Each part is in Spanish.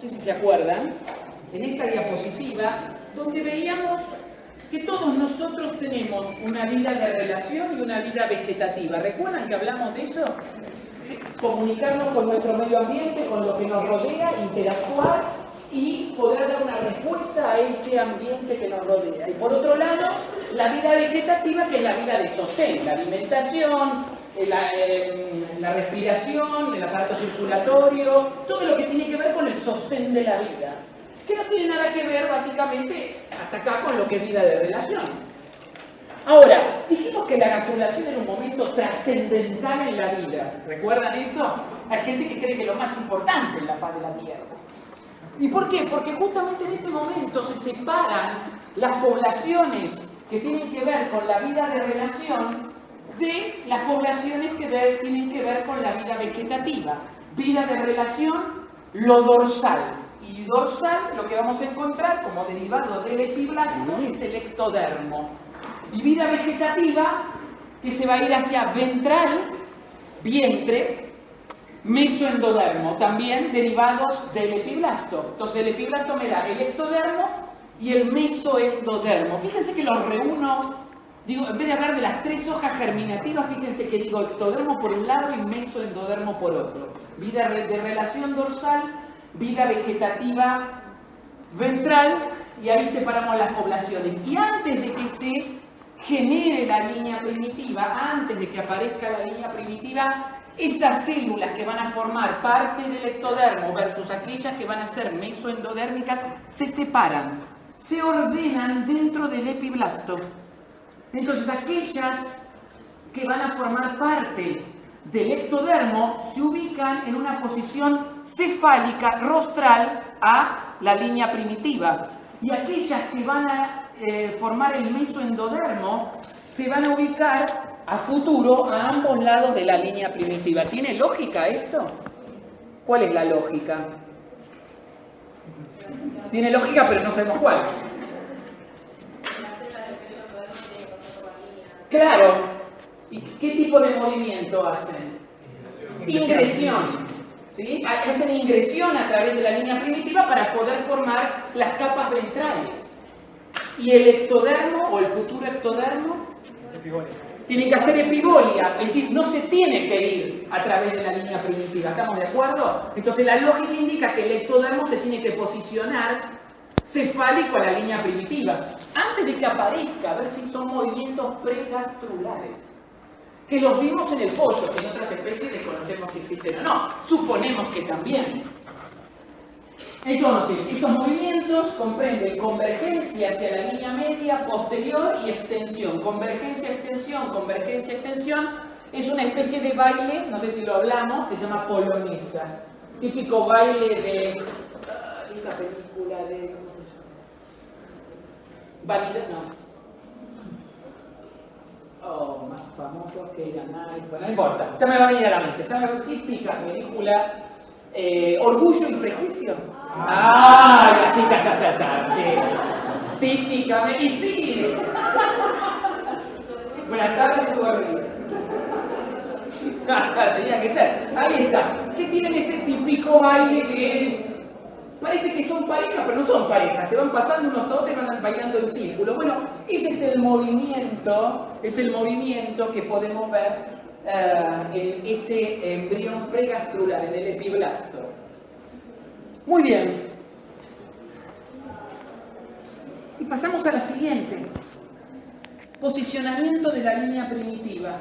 no sé si se acuerdan, en esta diapositiva, donde veíamos que todos nosotros tenemos una vida de relación y una vida vegetativa. ¿Recuerdan que hablamos de eso? Comunicarnos con nuestro medio ambiente, con lo que nos rodea, interactuar y poder dar una respuesta a ese ambiente que nos rodea. Y por otro lado, la vida vegetativa, que es la vida de sostén, la alimentación, la respiración, el aparato circulatorio, todo lo que tiene que ver con el sostén de la vida, que no tiene nada que ver básicamente hasta acá con lo que es vida de relación. Ahora, dijimos que la naturalización era un momento trascendental en la vida. ¿Recuerdan eso? Hay gente que cree que es lo más importante en la faz de la Tierra. ¿Y por qué? Porque justamente en este momento se separan las poblaciones que tienen que ver con la vida de relación de las poblaciones que tienen que ver con la vida vegetativa. Vida de relación, lo dorsal. Y dorsal, lo que vamos a encontrar como derivado del epiblasto, es el ectodermo. Y vida vegetativa, que se va a ir hacia ventral, vientre, mesoendodermo, también derivados del epiblasto. Entonces el epiblasto me da el ectodermo y el mesoendodermo. Fíjense que los reúno, digo, en vez de hablar de las tres hojas germinativas, fíjense que digo ectodermo por un lado y mesoendodermo por otro. Vida de relación dorsal, vida vegetativa ventral, y ahí separamos las poblaciones. Y antes de que se genere la línea primitiva, antes de que aparezca la línea primitiva, estas células que van a formar parte del ectodermo versus aquellas que van a ser mesoendodérmicas se separan, se ordenan dentro del epiblasto. Entonces aquellas que van a formar parte del ectodermo se ubican en una posición cefálica rostral a la línea primitiva, y aquellas que van a formar el mesoendodermo se van a ubicar a futuro a ambos lados de la línea primitiva. ¿Tiene lógica esto? ¿Cuál es la lógica? Tiene lógica, pero no sabemos cuál. Claro. ¿Y qué tipo de movimiento hacen? Ingresión. ¿Sí? Hacen ingresión a través de la línea primitiva para poder formar las capas ventrales. Y el ectodermo, o el futuro ectodermo, tiene que hacer epibolia, es decir, no se tiene que ir a través de la línea primitiva. ¿Estamos de acuerdo? Entonces la lógica indica que el ectodermo se tiene que posicionar cefálico a la línea primitiva, antes de que aparezca, a ver si son movimientos pregastrulares, que los vimos en el pollo, que en otras especies desconocemos si existen o no. Suponemos que también. Entonces, estos movimientos comprenden convergencia hacia la línea media, posterior y extensión. Convergencia, extensión. Es una especie de baile, no sé si lo hablamos, que se llama polonesa. Típico baile de esa película de... Vanidad, no. Oh, más famoso que ganar. Bueno, no importa, ya me va a venir a la mente. Típica película, Orgullo y Prejuicio. La chica ya se atarde. Típicamente. Y sí. Buenas tardes, su barriga. Tenía que ser. Ahí está. ¿Qué tienen ese típico baile que parece que son parejas, pero no son parejas? Se van pasando unos a otros y van bailando en círculo. Bueno, ese es el movimiento que podemos ver en ese embrión pregastrular, en el epiblasto. Muy bien. Y pasamos a la siguiente. Posicionamiento de la línea primitiva.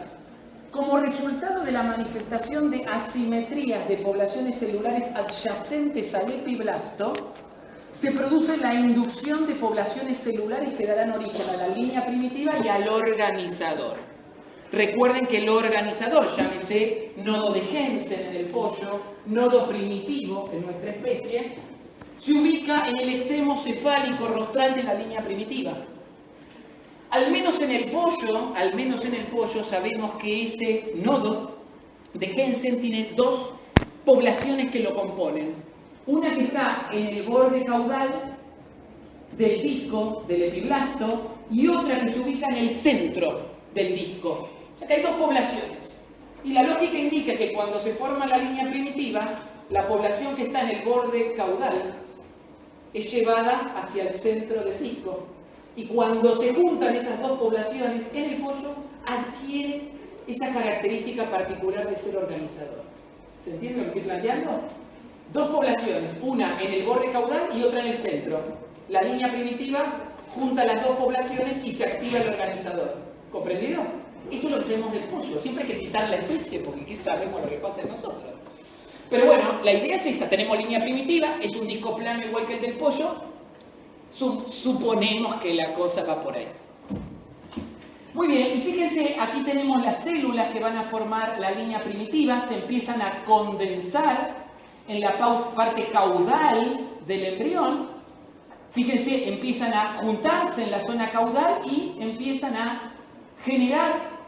Como resultado de la manifestación de asimetrías de poblaciones celulares adyacentes al epiblasto, se produce la inducción de poblaciones celulares que darán origen a la línea primitiva y al organizador. Recuerden que el organizador, llámese nodo de Jensen en el pollo, nodo primitivo en nuestra especie, se ubica en el extremo cefálico rostral de la línea primitiva. Al menos en el pollo sabemos que ese nodo de Jensen tiene dos poblaciones que lo componen. Una que está en el borde caudal del disco del epiblasto y otra que se ubica en el centro del disco. O sea que hay dos poblaciones. Y la lógica indica que cuando se forma la línea primitiva, la población que está en el borde caudal es llevada hacia el centro del disco. Y cuando se juntan esas dos poblaciones en el pollo, adquiere esa característica particular de ser organizador. ¿Se entiende lo que estoy planteando? Dos poblaciones, una en el borde caudal y otra en el centro. La línea primitiva junta las dos poblaciones y se activa el organizador. ¿Comprendido? Eso es lo que sabemos del pollo. Siempre hay que citar la especie, porque ¿qué sabemos lo que pasa en nosotros? Pero bueno, la idea es esa. Tenemos línea primitiva, es un disco plano igual que el del pollo. Suponemos que la cosa va por ahí. Muy bien, y fíjense, aquí tenemos las células que van a formar la línea primitiva, se empiezan a condensar en la parte caudal del embrión. Fíjense, empiezan a juntarse en la zona caudal y empiezan a generar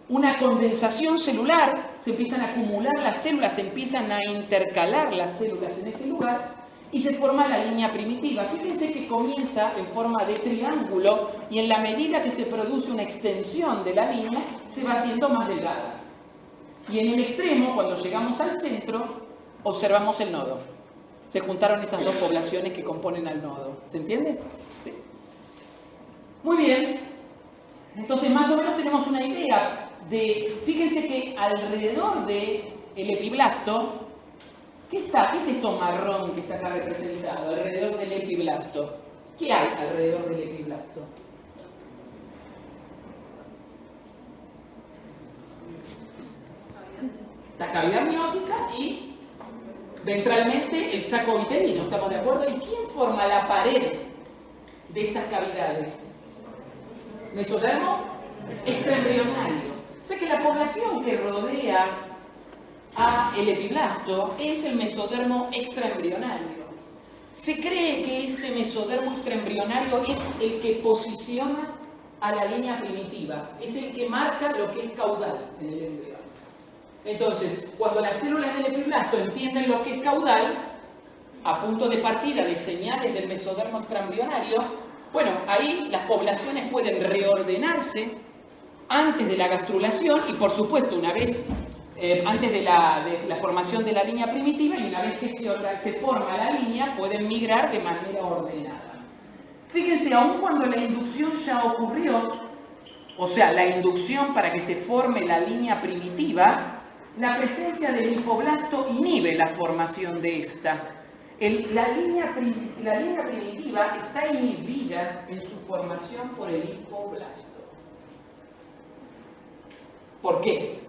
una condensación celular, se empiezan a acumular las células, se empiezan a intercalar las células en ese lugar y se forma la línea primitiva. Fíjense que comienza en forma de triángulo y en la medida que se produce una extensión de la línea, se va haciendo más delgada. Y en el extremo, cuando llegamos al centro, observamos el nodo. Se juntaron esas dos poblaciones que componen al nodo. ¿Se entiende? ¿Sí? Muy bien. Entonces, más o menos tenemos una idea de... Fíjense que alrededor del epiblasto, ¿qué es esto marrón que está acá representado? Alrededor del epiblasto. ¿Qué hay alrededor del epiblasto? La cavidad amniótica y ventralmente el saco vitelino, ¿estamos de acuerdo? ¿Y quién forma la pared de estas cavidades? Mesodermo extraembrionario. O sea que la población que rodea el epiblasto es el mesodermo extraembrionario. Se cree que este mesodermo extraembrionario es el que posiciona a la línea primitiva, es el que marca lo que es caudal en el embrión. Entonces, cuando las células del epiblasto entienden lo que es caudal, a punto de partida de señales del mesodermo extraembrionario, bueno, ahí las poblaciones pueden reordenarse antes de la gastrulación y, por supuesto, una vez antes de la formación de la línea primitiva, y una vez que se forma la línea, pueden migrar de manera ordenada. Fíjense, aun cuando la inducción ya ocurrió, o sea, la inducción para que se forme la línea primitiva, la presencia del hipoblasto inhibe la formación de esta. La línea primitiva está inhibida en su formación por el hipoblasto. ¿Por qué?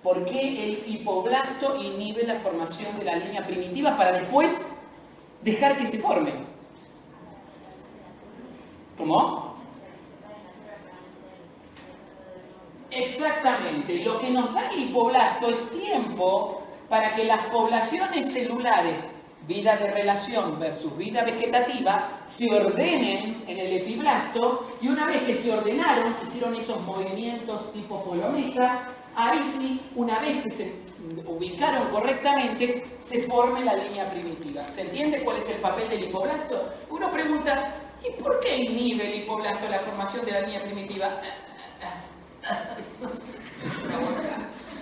¿Por qué el hipoblasto inhibe la formación de la línea primitiva para después dejar que se forme? ¿Cómo? Exactamente. Lo que nos da el hipoblasto es tiempo para que las poblaciones celulares, vida de relación versus vida vegetativa, se ordenen en el epiblasto, y una vez que se ordenaron, hicieron esos movimientos tipo polonesa, ahí sí, una vez que se ubicaron correctamente, se forme la línea primitiva. ¿Se entiende cuál es el papel del hipoblasto? Uno pregunta, ¿y por qué inhibe el hipoblasto la formación de la línea primitiva?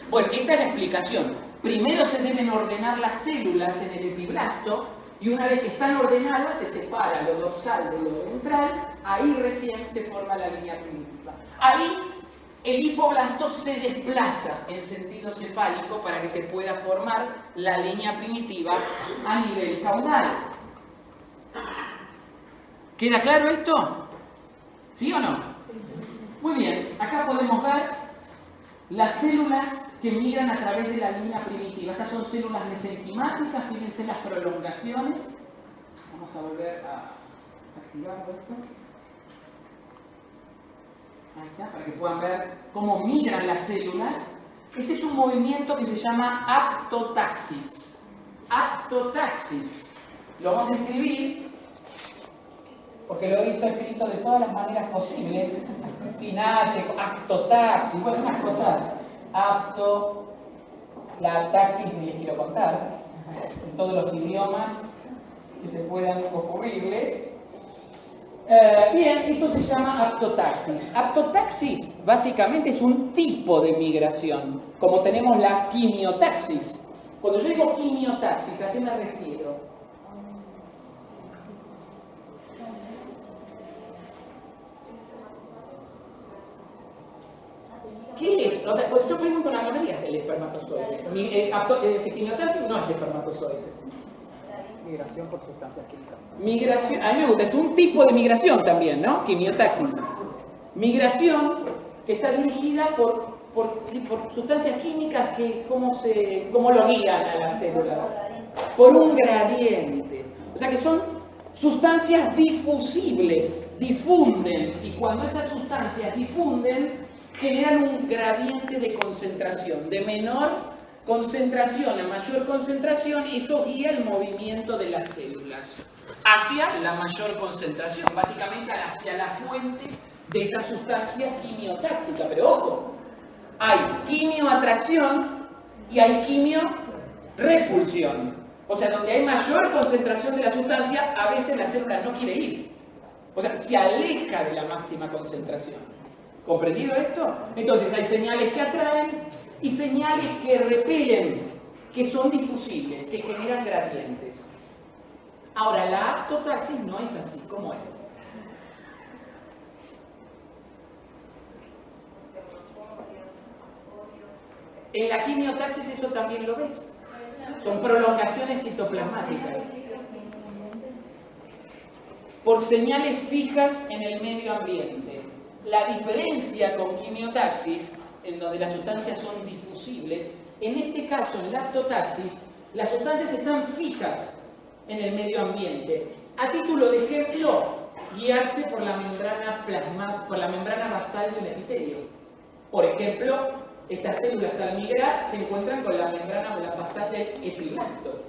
Bueno, esta es la explicación. Primero se deben ordenar las células en el epiblasto, y una vez que están ordenadas se separa lo dorsal de lo ventral, ahí recién se forma la línea primitiva. Ahí el hipoblasto se desplaza en sentido cefálico para que se pueda formar la línea primitiva a nivel caudal. ¿Queda claro esto? ¿Sí o no? Muy bien, acá podemos ver las células que migran a través de la línea primitiva. Estas son células mesenquimáticas, fíjense las prolongaciones. Vamos a volver a activar esto. Ahí está, para que puedan ver cómo migran las células. Este es un movimiento que se llama aptotaxis. Aptotaxis. Lo vamos a escribir, porque lo he visto escrito de todas las maneras posibles, sin H, aptotaxis, bueno, unas cosas. La taxis ni les quiero contar, en todos los idiomas que se puedan ocurrirles. Bien, esto se llama aptotaxis. Aptotaxis básicamente es un tipo de migración, como tenemos la quimiotaxis. Cuando yo digo quimiotaxis, ¿a qué me refiero? ¿Qué es? O sea, cuando yo pregunto una mayoría es el espermatozoide. Quimiotaxis no es espermatozoide. Migración por sustancias químicas. Migración, a mí me gusta, es un tipo de migración también, ¿no? Quimiotaxis. Migración que está dirigida por sustancias químicas que cómo lo guían a la célula. Por un gradiente. O sea que son sustancias difusibles, difunden, y cuando esas sustancias difunden, generan un gradiente de concentración, de menor concentración a mayor concentración, y eso guía el movimiento de las células hacia la mayor concentración, básicamente hacia la fuente de esa sustancia quimiotáctica. Pero ojo, hay quimioatracción y hay quimiorepulsión. O sea, donde hay mayor concentración de la sustancia, a veces la célula no quiere ir. O sea, se aleja de la máxima concentración. ¿Comprendido esto? Entonces hay señales que atraen y señales que repelen, que son difusibles, que generan gradientes. Ahora, la aptotaxis no es así. ¿Cómo es? En la quimiotaxis eso también lo ves. Son prolongaciones citoplasmáticas. Por señales fijas en el medio ambiente. La diferencia con quimiotaxis, en donde las sustancias son difusibles, en este caso, en la aptotaxis, las sustancias están fijas en el medio ambiente. A título de ejemplo, guiarse por la membrana basal del epitelio. Por ejemplo, estas células al migrar se encuentran con la membrana basal del epiblasto,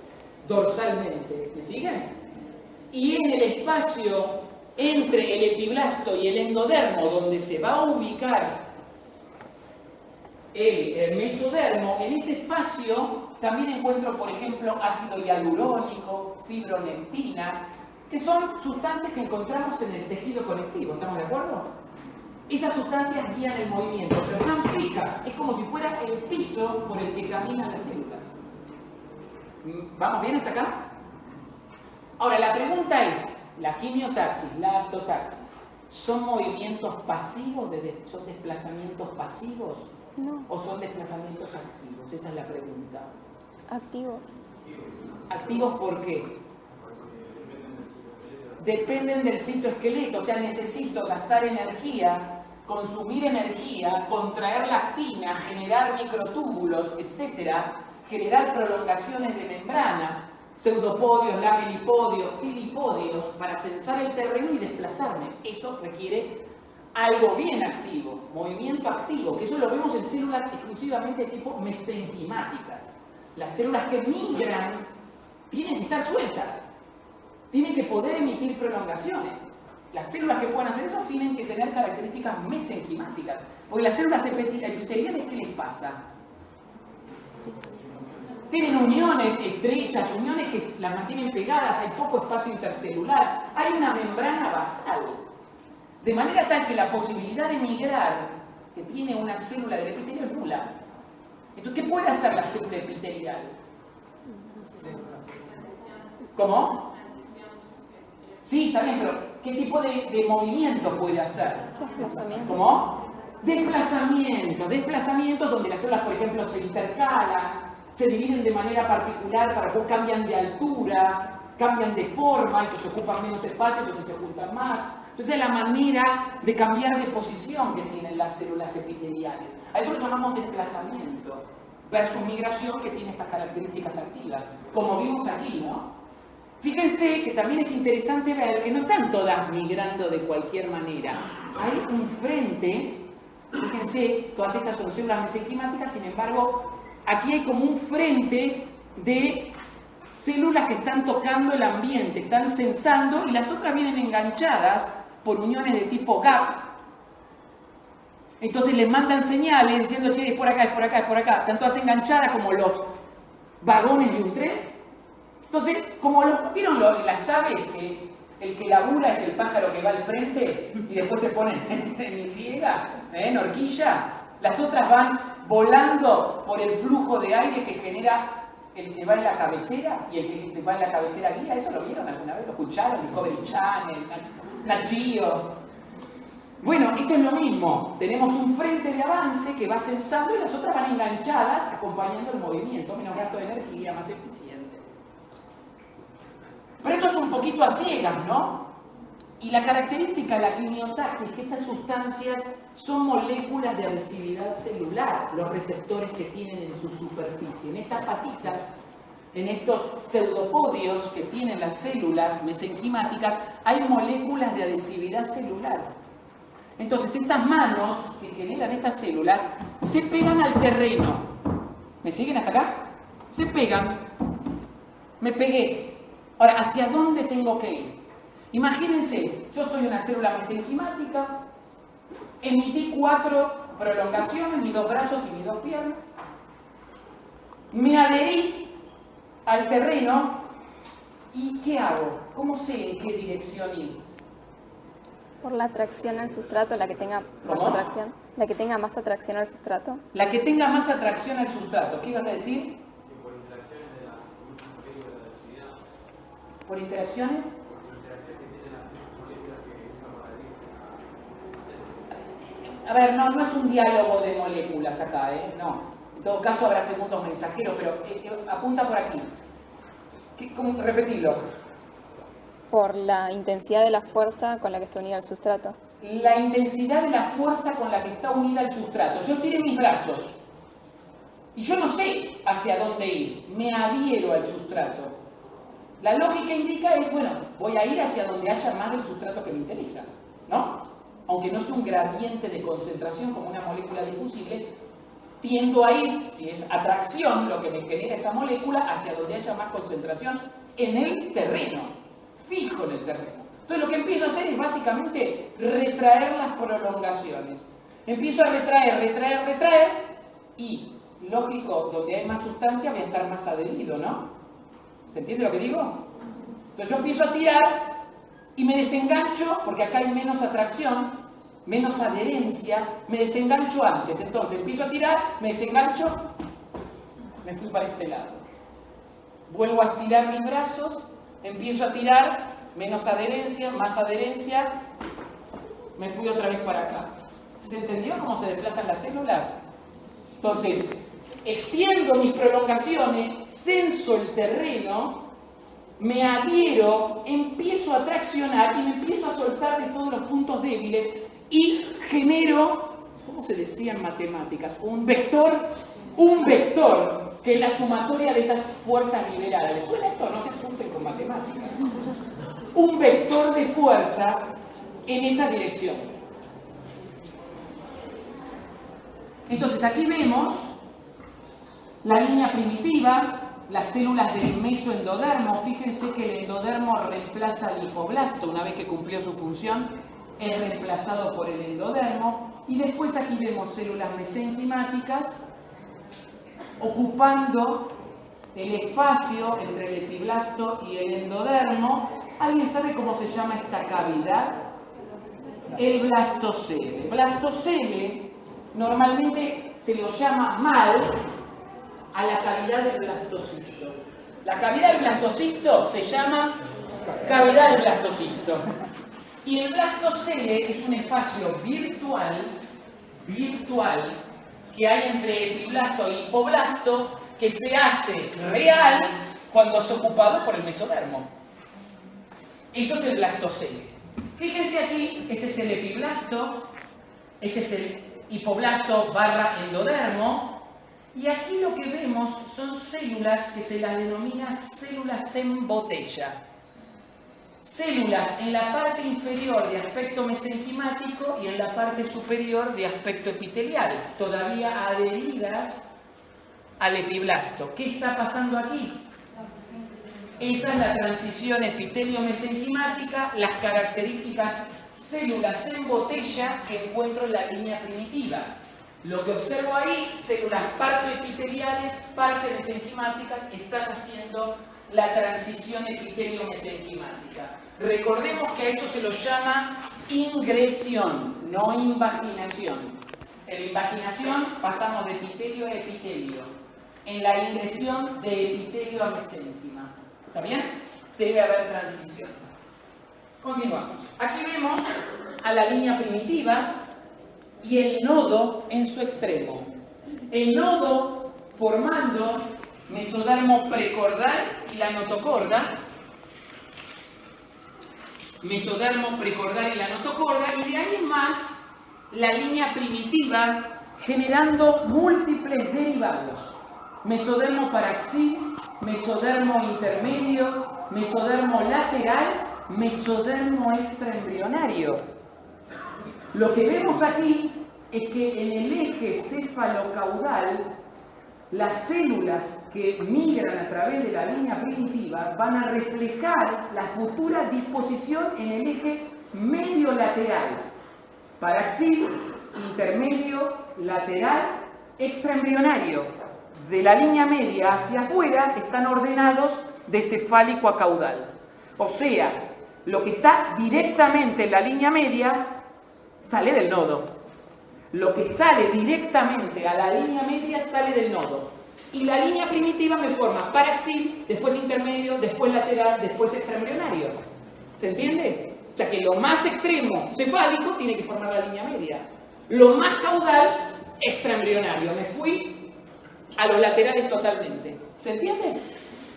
dorsalmente. ¿Me siguen? Y en el espacio entre el epiblasto y el endodermo, donde se va a ubicar el mesodermo, en ese espacio también encuentro, por ejemplo, ácido hialurónico, fibronectina, que son sustancias que encontramos en el tejido conectivo. ¿Estamos de acuerdo? Esas sustancias guían el movimiento, pero están fijas. Es como si fuera el piso por el que caminan las células. ¿Vamos bien hasta acá? Ahora, la pregunta es, ¿la quimiotaxis, la aptotaxis, son movimientos pasivos, son desplazamientos pasivos? No. ¿O son desplazamientos activos? Esa es la pregunta. Activos. ¿Activos por qué? Dependen del citoesqueleto, o sea, necesito gastar energía, consumir energía, contraer la actina, generar microtúbulos, etc., generar prolongaciones de membrana, pseudopodios, lamelipodios, filipodios, para censar el terreno y desplazarme. Eso requiere algo bien activo, movimiento activo, que eso lo vemos en células exclusivamente de tipo mesenquimáticas. Las células que migran tienen que estar sueltas, tienen que poder emitir prolongaciones. Las células que puedan hacer eso tienen que tener características mesenquimáticas, porque las células epiteliales, ¿qué les pasa? Tienen uniones estrechas, uniones que las mantienen pegadas, hay poco espacio intercelular, hay una membrana basal. De manera tal que la posibilidad de migrar que tiene una célula del epitelio es nula. Entonces, ¿qué puede hacer la supraepitelial? ¿Cómo? Sí, está bien, pero ¿qué tipo de movimiento puede hacer? Desplazamiento. ¿Cómo? Desplazamientos donde las células, por ejemplo, se intercalan, se dividen de manera particular, para que cambian de altura, cambian de forma, entonces ocupan menos espacio, entonces se juntan más. Entonces es la manera de cambiar de posición que tienen las células epiteliales. A eso lo llamamos desplazamiento, versus migración, que tiene estas características activas, como vimos aquí, ¿no? Fíjense que también es interesante ver que no están todas migrando de cualquier manera. Hay un frente, fíjense, todas estas son células mesenquimáticas, sin embargo, aquí hay como un frente de células que están tocando el ambiente, están sensando, y las otras vienen enganchadas por uniones de tipo gap. Entonces les mandan señales diciendo, che, es por acá, es por acá, es por acá. Están todas enganchadas como los vagones de un tren. Entonces, como ¿vieron las aves que el que labura es el pájaro que va al frente y después se pone en Y, en horquilla? Las otras van volando por el flujo de aire que genera el que va en la cabecera y el que va en la cabecera guía? ¿Eso lo vieron alguna vez? ¿Lo escucharon? Discovery Channel, Nat Geo. Bueno, esto es lo mismo. Tenemos un frente de avance que va censando y las otras van enganchadas acompañando el movimiento, menos gasto de energía, más eficiente. Pero esto es un poquito a ciegas, ¿no? Y la característica de la quimiotaxis es que estas sustancias son moléculas de adhesividad celular, los receptores que tienen en su superficie. En estas patitas, en estos pseudopodios que tienen las células mesenquimáticas, hay moléculas de adhesividad celular. Entonces, estas manos que generan estas células se pegan al terreno. ¿Me siguen hasta acá? Se pegan. Me pegué. Ahora, ¿hacia dónde tengo que ir? Imagínense, yo soy una célula mesenquimática, emití 4 prolongaciones, mis 2 brazos y mis 2 piernas, me adherí al terreno y ¿qué hago? ¿Cómo sé en qué dirección ir? Por la atracción al sustrato, la que tenga más ¿Cómo? atracción. La que tenga más atracción al sustrato. La que tenga más atracción al sustrato. ¿Qué ibas a decir? Por interacciones de la molécula de la actividad. ¿Por interacciones? Por interacciones que tienen las moléculas que usan para adherirse. A ver, no es un diálogo de moléculas acá, ¿eh? No. En todo caso habrá segundos mensajeros, pero apunta por aquí. Repetilo. Por la intensidad de la fuerza con la que está unida al sustrato. La intensidad de la fuerza con la que está unida al sustrato. Yo tiré mis brazos y yo no sé hacia dónde ir. Me adhiero al sustrato. La lógica indica es, bueno, voy a ir hacia donde haya más del sustrato que me interesa, ¿no? Aunque no sea un gradiente de concentración como una molécula difusible, tiendo a ir, si es atracción lo que me genera esa molécula, hacia donde haya más concentración en el terreno. Fijo en el terreno. Entonces lo que empiezo a hacer es básicamente retraer las prolongaciones. Empiezo a retraer y, lógico, donde hay más sustancia voy a estar más adherido, ¿no? ¿Se entiende lo que digo? Entonces yo empiezo a tirar y me desengancho, porque acá hay menos atracción, menos adherencia, me desengancho antes. Entonces empiezo a tirar, me desengancho, me fui para este lado. Vuelvo a estirar mis brazos, empiezo a tirar, menos adherencia, más adherencia, me fui otra vez para acá. ¿Se entendió cómo se desplazan las células? Entonces, extiendo mis prolongaciones, censo el terreno, me adhiero, empiezo a traccionar y me empiezo a soltar de todos los puntos débiles y genero, ¿cómo se decía en matemáticas? Un vector que es la sumatoria de esas fuerzas liberadas. ¿Les suena esto? No se asusten con matemáticas. Un vector de fuerza en esa dirección. Entonces aquí vemos la línea primitiva, las células del mesoendodermo. Fíjense que el endodermo reemplaza al hipoblasto. Una vez que cumplió su función, es reemplazado por el endodermo. Y después aquí vemos células mesenquimáticas ocupando el espacio entre el epiblasto y el endodermo. ¿Alguien sabe cómo se llama esta cavidad? El blastocele. Blastocele normalmente se lo llama mal a la cavidad del blastocisto. La cavidad del blastocisto se llama cavidad del blastocisto. Y el blastocele es un espacio virtual que hay entre epiblasto e hipoblasto que se hace real cuando es ocupado por el mesodermo. Eso es el blastocele. Fíjense aquí, este es el epiblasto, este es el hipoblasto / endodermo, y aquí lo que vemos son células que se las denomina células en botella. Células en la parte inferior de aspecto mesenquimático y en la parte superior de aspecto epitelial, todavía adheridas al epiblasto. ¿Qué está pasando aquí? Esa es la transición epitelio-mesenquimática, las características células en botella que encuentro en la línea primitiva. Lo que observo ahí, células parte epiteliales, parte mesenquimáticas, están haciendo la transición epitelio-mesenquimática. Recordemos que a eso se lo llama ingresión, no invaginación. En la invaginación pasamos de epitelio a epitelio. en la ingresión de epitelio a mesénquima. ¿Está bien? Debe haber transición. Continuamos. Aquí vemos a la línea primitiva y el nodo en su extremo. El nodo formando mesodermo precordal y la notocorda. Mesodermo precordal y la notocorda, y de ahí en más la línea primitiva generando múltiples derivados. Mesodermo paraxil, mesodermo intermedio, mesodermo lateral, mesodermo extraembrionario. Lo que vemos aquí es que en el eje cefalocaudal, las células que migran a través de la línea primitiva van a reflejar la futura disposición en el eje medio-lateral. Paraxil, intermedio, lateral, extraembrionario. De la línea media hacia afuera están ordenados de cefálico a caudal. O sea, lo que está directamente en la línea media sale del nodo. Lo que sale directamente a la línea media sale del nodo. Y la línea primitiva me forma paraxil, después intermedio, después lateral, después extraembrionario. ¿Se entiende? O sea que lo más extremo cefálico tiene que formar la línea media. Lo más caudal, extraembrionario. Me fui a los laterales totalmente. ¿Se entiende?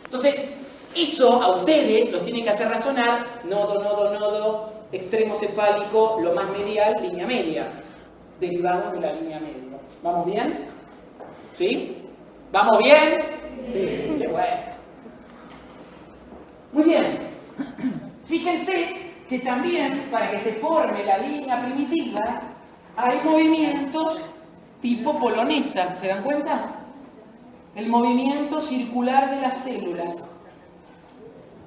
Entonces, eso a ustedes los tienen que hacer razonar. Nodo, nodo, nodo, extremo cefálico, lo más medial, línea media. Derivados de la línea media. ¿Vamos bien? ¿Sí? ¿Vamos bien? Sí, qué bueno. Muy bien. Fíjense que también, para que se forme la línea primitiva, hay movimientos tipo polonesa. ¿Se dan cuenta? El movimiento circular de las células.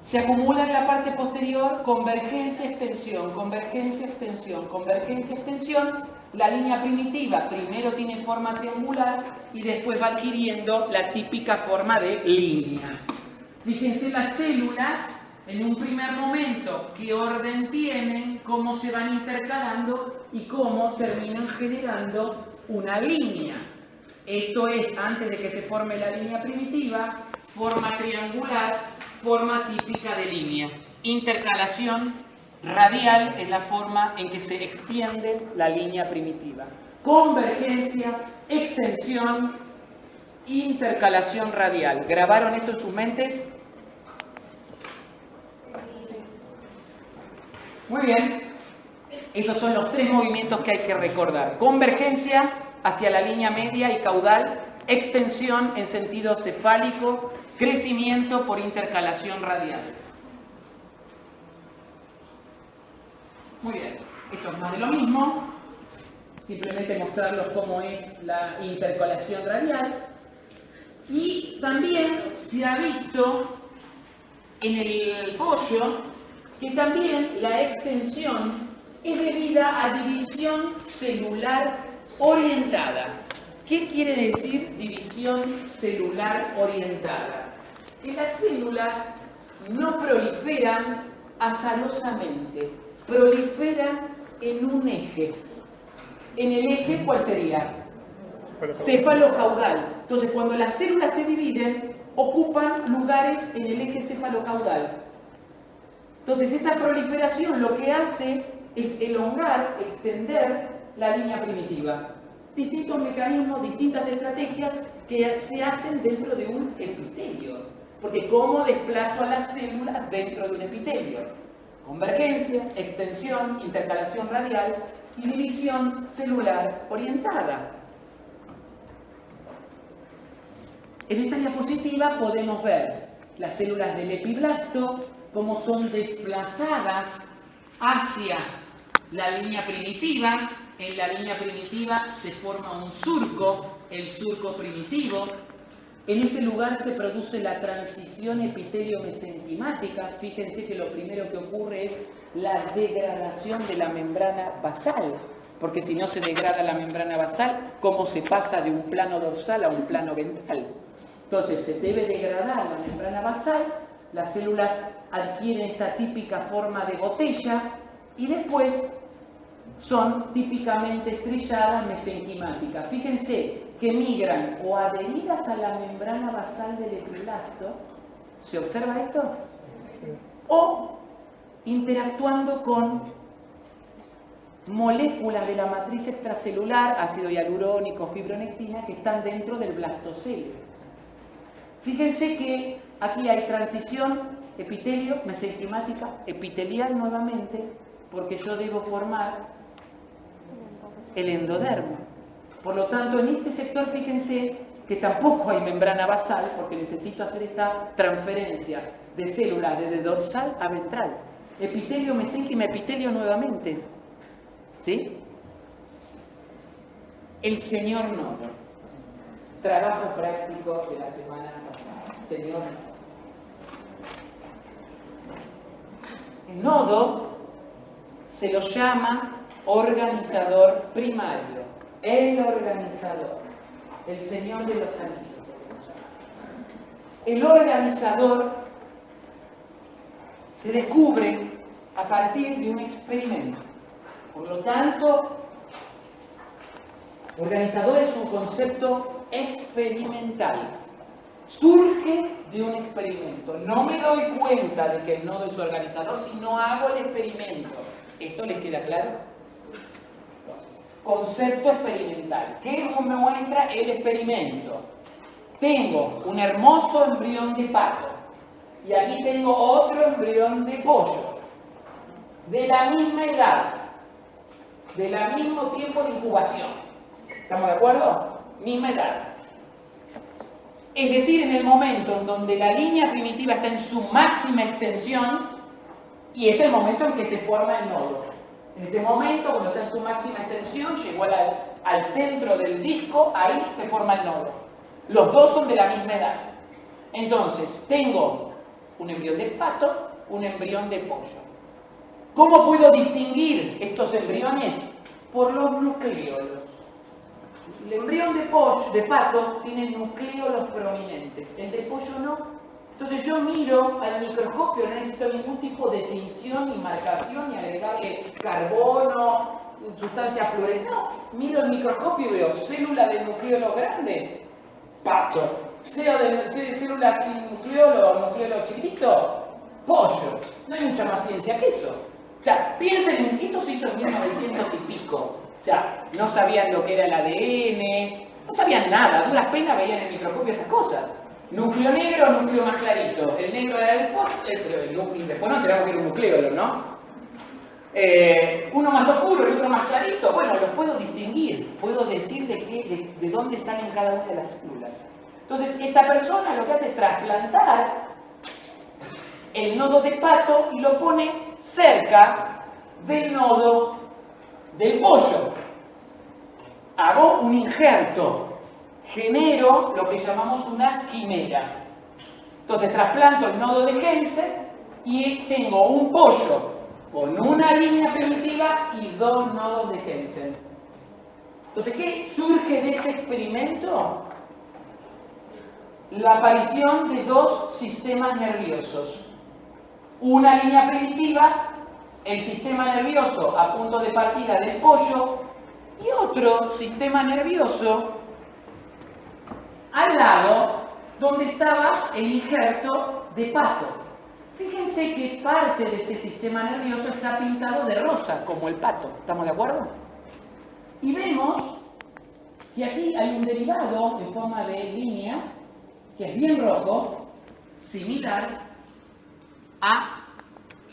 Se acumula en la parte posterior convergencia, extensión, convergencia, extensión, convergencia, extensión. La línea primitiva primero tiene forma triangular y después va adquiriendo la típica forma de línea. Fíjense las células en un primer momento, qué orden tienen, cómo se van intercalando y cómo terminan generando una línea. Esto es, antes de que se forme la línea primitiva, forma triangular, forma típica de línea. Intercalación radial es la forma en que se extiende la línea primitiva. Convergencia, extensión, intercalación radial. ¿Grabaron esto en sus mentes? Muy bien. Esos son los tres movimientos que hay que recordar. Convergencia hacia la línea media y caudal, extensión en sentido cefálico, crecimiento por intercalación radial. Muy bien, esto es más de lo mismo, simplemente mostrarles cómo es la intercalación radial. Y también se ha visto en el pollo que también la extensión es debida a división celular orientada. ¿Qué quiere decir división celular orientada? Que las células no proliferan azarosamente, proliferan en un eje. ¿En el eje cuál sería? Cefalocaudal. Entonces, cuando las células se dividen, ocupan lugares en el eje cefalocaudal. Entonces, esa proliferación lo que hace es elongar, extender la línea primitiva. Distintos mecanismos, distintas estrategias que se hacen dentro de un epitelio. Porque ¿cómo desplazo a las células dentro de un epitelio? Convergencia, extensión, intercalación radial y división celular orientada. En esta diapositiva podemos ver las células del epiblasto, cómo son desplazadas hacia la línea primitiva. En la línea primitiva se forma un surco, el surco primitivo. En ese lugar se produce la transición epitelio-mesenquimática. Fíjense que lo primero que ocurre es la degradación de la membrana basal, porque si no se degrada la membrana basal, ¿cómo se pasa de un plano dorsal a un plano ventral? Entonces se debe degradar la membrana basal, las células adquieren esta típica forma de botella y después son típicamente estrelladas mesenquimáticas. Fíjense que migran o adheridas a la membrana basal del epiblasto, ¿se observa esto? O interactuando con moléculas de la matriz extracelular, ácido hialurónico, fibronectina, que están dentro del blastocele. Fíjense que aquí hay transición epitelio, mesenquimática, epitelial nuevamente, porque yo debo formar el endodermo. Por lo tanto, en este sector, fíjense que tampoco hay membrana basal, porque necesito hacer esta transferencia de células desde dorsal a ventral. Epitelio, mesénquima, epitelio nuevamente. ¿Sí? El señor nodo. Trabajo práctico de la semana pasada. Señor nodo. El nodo se lo llama organizador primario. El organizador. El señor de los anillos. El organizador se descubre a partir de un experimento. Por lo tanto, organizador es un concepto experimental. Surge de un experimento. No me doy cuenta de que el nodo es organizador si no hago el experimento. ¿Esto les queda claro? Concepto experimental. ¿Qué me muestra el experimento? Tengo un hermoso embrión de pato y aquí tengo otro embrión de pollo de la misma edad, del mismo tiempo de incubación. ¿Estamos de acuerdo? Misma edad. Es decir, en el momento en donde la línea primitiva está en su máxima extensión y es el momento en que se forma el nodo. En ese momento, cuando está en su máxima extensión, llegó al centro del disco, ahí se forma el nodo. Los dos son de la misma edad. Entonces, tengo un embrión de pato, un embrión de pollo. ¿Cómo puedo distinguir estos embriones? Por los nucleolos. El embrión de pato tiene nucleolos prominentes, el de pollo no. Entonces yo miro al microscopio, no necesito ningún tipo de tinción ni marcación ni agregarle carbono, sustancias fluorescentes. No, miro el microscopio y veo células de nucleolos grandes, pato. Células sin nucleolo chiquitito, pollo. No hay mucha más ciencia que eso. O sea, piensen, esto se hizo en 1900 y pico. O sea, no sabían lo que era el ADN, no sabían nada, a duras penas veían en el microscopio estas cosas. Núcleo negro, núcleo más clarito. El negro era el pollo, y después no tenemos que era un nucleolo, ¿no? Uno más oscuro y otro más clarito. Bueno, los puedo distinguir, puedo decir de dónde salen cada una de las células. Entonces, esta persona lo que hace es trasplantar el nodo de pato y lo pone cerca del nodo del pollo. Hago un injerto, genero lo que llamamos una quimera. Entonces trasplanto el nodo de Hensen y tengo un pollo con una línea primitiva y dos nodos de Hensen. Entonces, ¿qué surge de este experimento? La aparición de dos sistemas nerviosos. Una línea primitiva, el sistema nervioso a punto de partida del pollo, y otro sistema nervioso al lado donde estaba el injerto de pato. Fíjense que parte de este sistema nervioso está pintado de rosa, como el pato. ¿Estamos de acuerdo? Y vemos que aquí hay un derivado en forma de línea, que es bien rojo, similar a,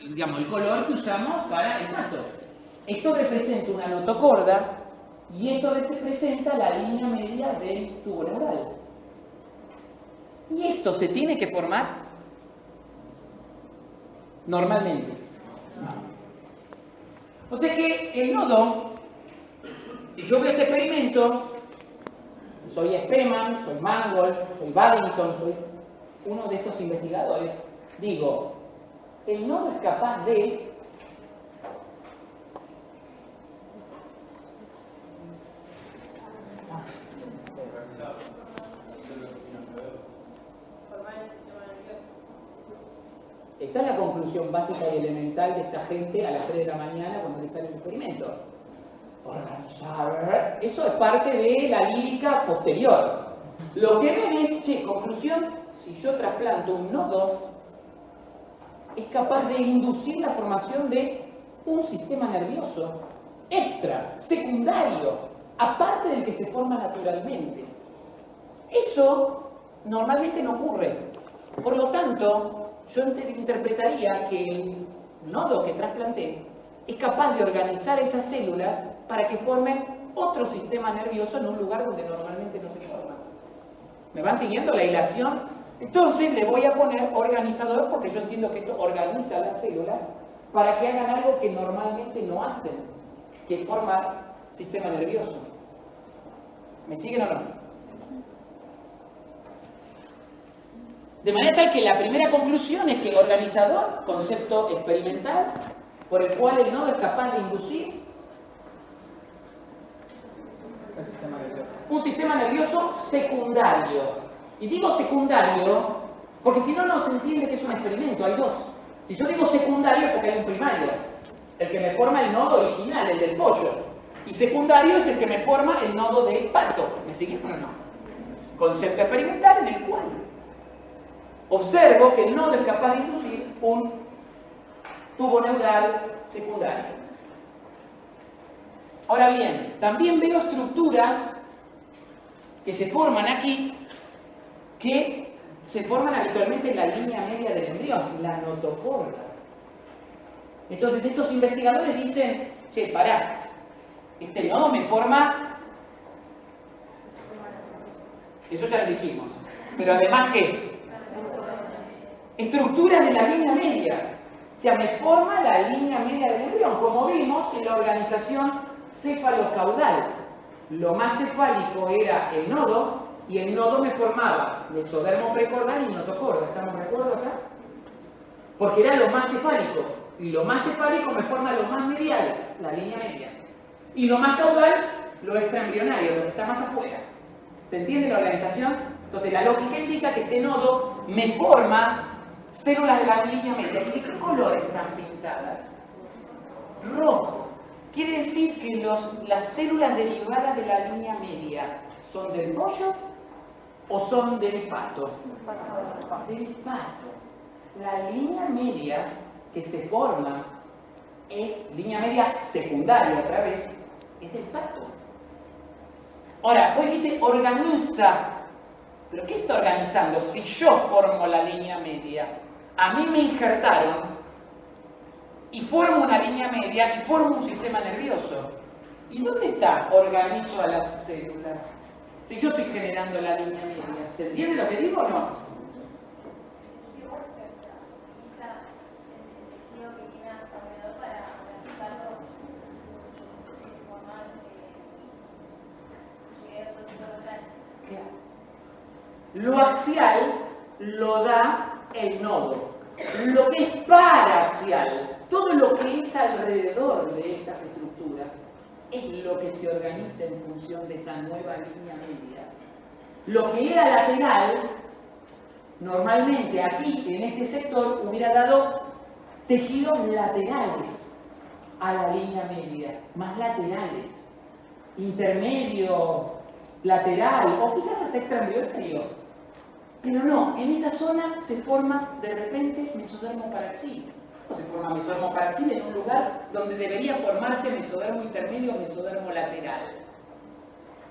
digamos, el color que usamos para el pato. Esto representa una notocorda y esto representa la línea media del tubo neural. Y esto se tiene que formar normalmente. O sea que el nodo, si yo veo este experimento, soy Spemann, soy Mangold, soy Baddington, soy uno de estos investigadores, digo, el nodo es capaz de esa es la conclusión básica y elemental de esta gente a las 3 de la mañana cuando les sale un experimento. organizar. Eso es parte de la lírica posterior. Lo que ven es, che, conclusión, si yo trasplanto un nodo, es capaz de inducir la formación de un sistema nervioso extra, secundario, aparte del que se forma naturalmente. Eso normalmente no ocurre. Por lo tanto, yo interpretaría que el nodo que trasplanté es capaz de organizar esas células para que formen otro sistema nervioso en un lugar donde normalmente no se forma. ¿Me van siguiendo la hilación? Entonces le voy a poner organizador porque yo entiendo que esto organiza las células para que hagan algo que normalmente no hacen, que forma sistema nervioso. ¿Me siguen o no? De manera tal que la primera conclusión es que el organizador, concepto experimental, por el cual el nodo es capaz de inducir un sistema nervioso secundario. Y digo secundario porque si no, no se entiende que es un experimento, hay dos. Si yo digo secundario es porque hay un primario, el que me forma el nodo original, el del pollo. Y secundario es el que me forma el nodo del pato. ¿Me siguen o no? Concepto experimental en el cual observo que el nodo es capaz de inducir un tubo neural secundario. Ahora bien, también veo estructuras que se forman aquí, que se forman habitualmente en la línea media del embrión, la notocorda. Entonces estos investigadores dicen, che, pará, este nodo me forma, eso ya lo dijimos, pero además ¿qué? Estructuras de la línea media. O sea, me forma la línea media del embrión, como vimos en la organización cefalocaudal. Lo más cefálico era el nodo, y el nodo me formaba mesodermo precordal y notocorda. ¿Estamos de acuerdo acá? Porque era lo más cefálico. Y lo más cefálico me forma lo más medial, la línea media. Y lo más caudal, lo extraembrionario, lo que está más afuera. ¿Se entiende la organización? Entonces la lógica indica que este nodo me forma células de la línea media. ¿Y de qué color están pintadas? Rojo. Quiere decir que las células derivadas de la línea media son del pollo o son del pato. Del pato. La línea media que se forma es línea media secundaria otra vez, es del pato. Ahora, vos dijiste organiza. ¿Pero qué está organizando? Si yo formo la línea media, a mí me injertaron y formo una línea media y formo un sistema nervioso. ¿Y dónde está? Organizo a las células. Si yo estoy generando la línea media, ¿se entiende lo que digo o no? Lo axial lo da el nodo. Lo que es paraxial, todo lo que es alrededor de estas estructuras, es lo que se organiza en función de esa nueva línea media. Lo que era lateral, normalmente aquí, en este sector, hubiera dado tejidos laterales a la línea media, más laterales, intermedio, lateral, o quizás hasta extraembrionario. Pero no, en esa zona se forma de repente mesodermo paraxil. No se forma mesodermo paraxil en un lugar donde debería formarse mesodermo intermedio o mesodermo lateral.